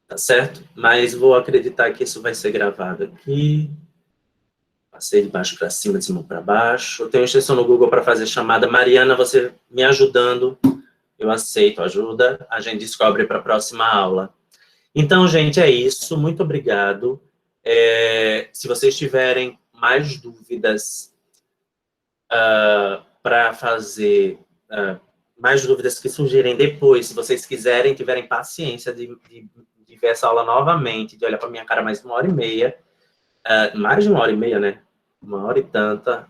A: Tá certo? Mas vou acreditar que isso vai ser gravado aqui. Passei de baixo para cima, de cima para baixo. Eu tenho uma extensão no Google para fazer chamada. Mariana, você me ajudando, eu aceito ajuda. A gente descobre para a próxima aula. Então, gente, é isso. Muito obrigado. Se vocês tiverem mais dúvidas para fazer, mais dúvidas que surgirem depois, se vocês quiserem, tiverem paciência de ver essa aula novamente, de olhar para minha cara mais de 1h30, mais de 1h30, né? 1h e tanta.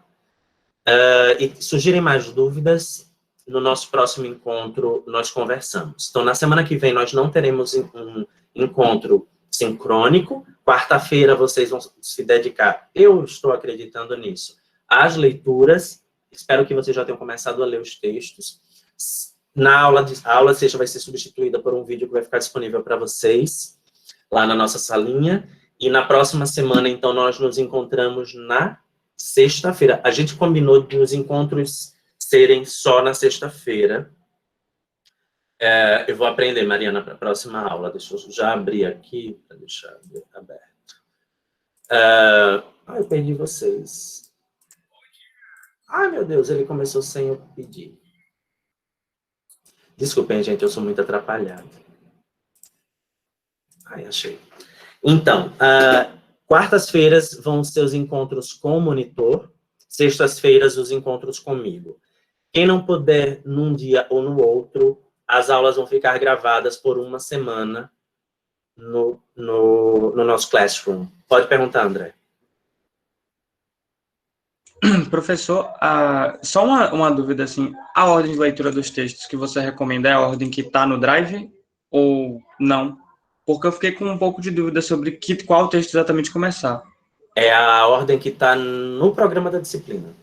A: E surgirem mais dúvidas, no nosso próximo encontro nós conversamos. Então, na semana que vem nós não teremos um encontro sincrônico. Quarta-feira vocês vão se dedicar, eu estou acreditando nisso, às leituras. Espero que vocês já tenham começado a ler os textos. A aula sexta vai ser substituída por um vídeo que vai ficar disponível para vocês, lá na nossa salinha. E na próxima semana, então, nós nos encontramos na sexta-feira. A gente combinou de os encontros serem só na sexta-feira. Eu vou aprender, Mariana, para a próxima aula. Deixa eu já abrir aqui, para deixar aberto. Eu perdi vocês. Ai, meu Deus, ele começou sem eu pedir. Desculpem, gente, eu sou muito atrapalhado. Achei. Então, quartas-feiras vão ser os encontros com o monitor, sextas-feiras os encontros comigo. Quem não puder num dia ou no outro, as aulas vão ficar gravadas por uma semana no nosso Classroom. Pode perguntar, André.
B: Professor, só uma dúvida, assim, a ordem de leitura dos textos que você recomenda é a ordem que está no Drive ou não? Porque eu fiquei com um pouco de dúvida sobre qual texto exatamente começar.
A: É a ordem que está no programa da disciplina.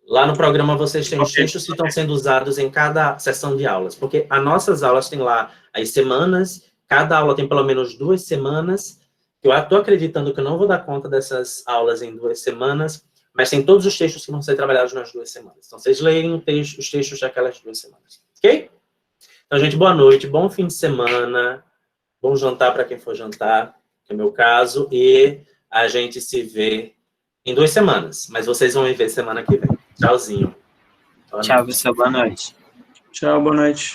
A: Lá no programa vocês têm os textos que estão sendo usados em cada sessão de aulas, porque as nossas aulas têm lá as semanas, cada aula tem pelo menos 2 semanas, eu estou acreditando que eu não vou dar conta dessas aulas em 2 semanas, mas tem todos os textos que vão ser trabalhados nas 2 semanas. Então, vocês leem os textos daquelas 2 semanas. Ok? Então, gente, boa noite, bom fim de semana, bom jantar para quem for jantar, que é o meu caso, e a gente se vê em 2 semanas, mas vocês vão me ver semana que vem. Tchauzinho.
E: Tchau, pessoal. Boa noite.
B: Tchau, boa noite.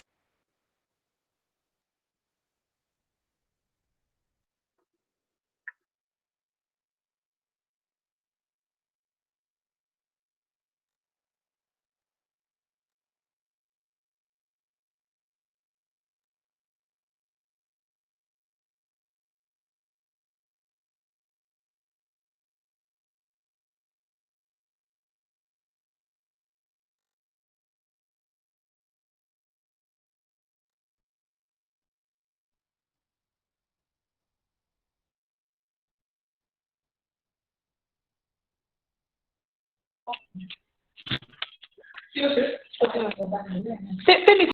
C: Felipe,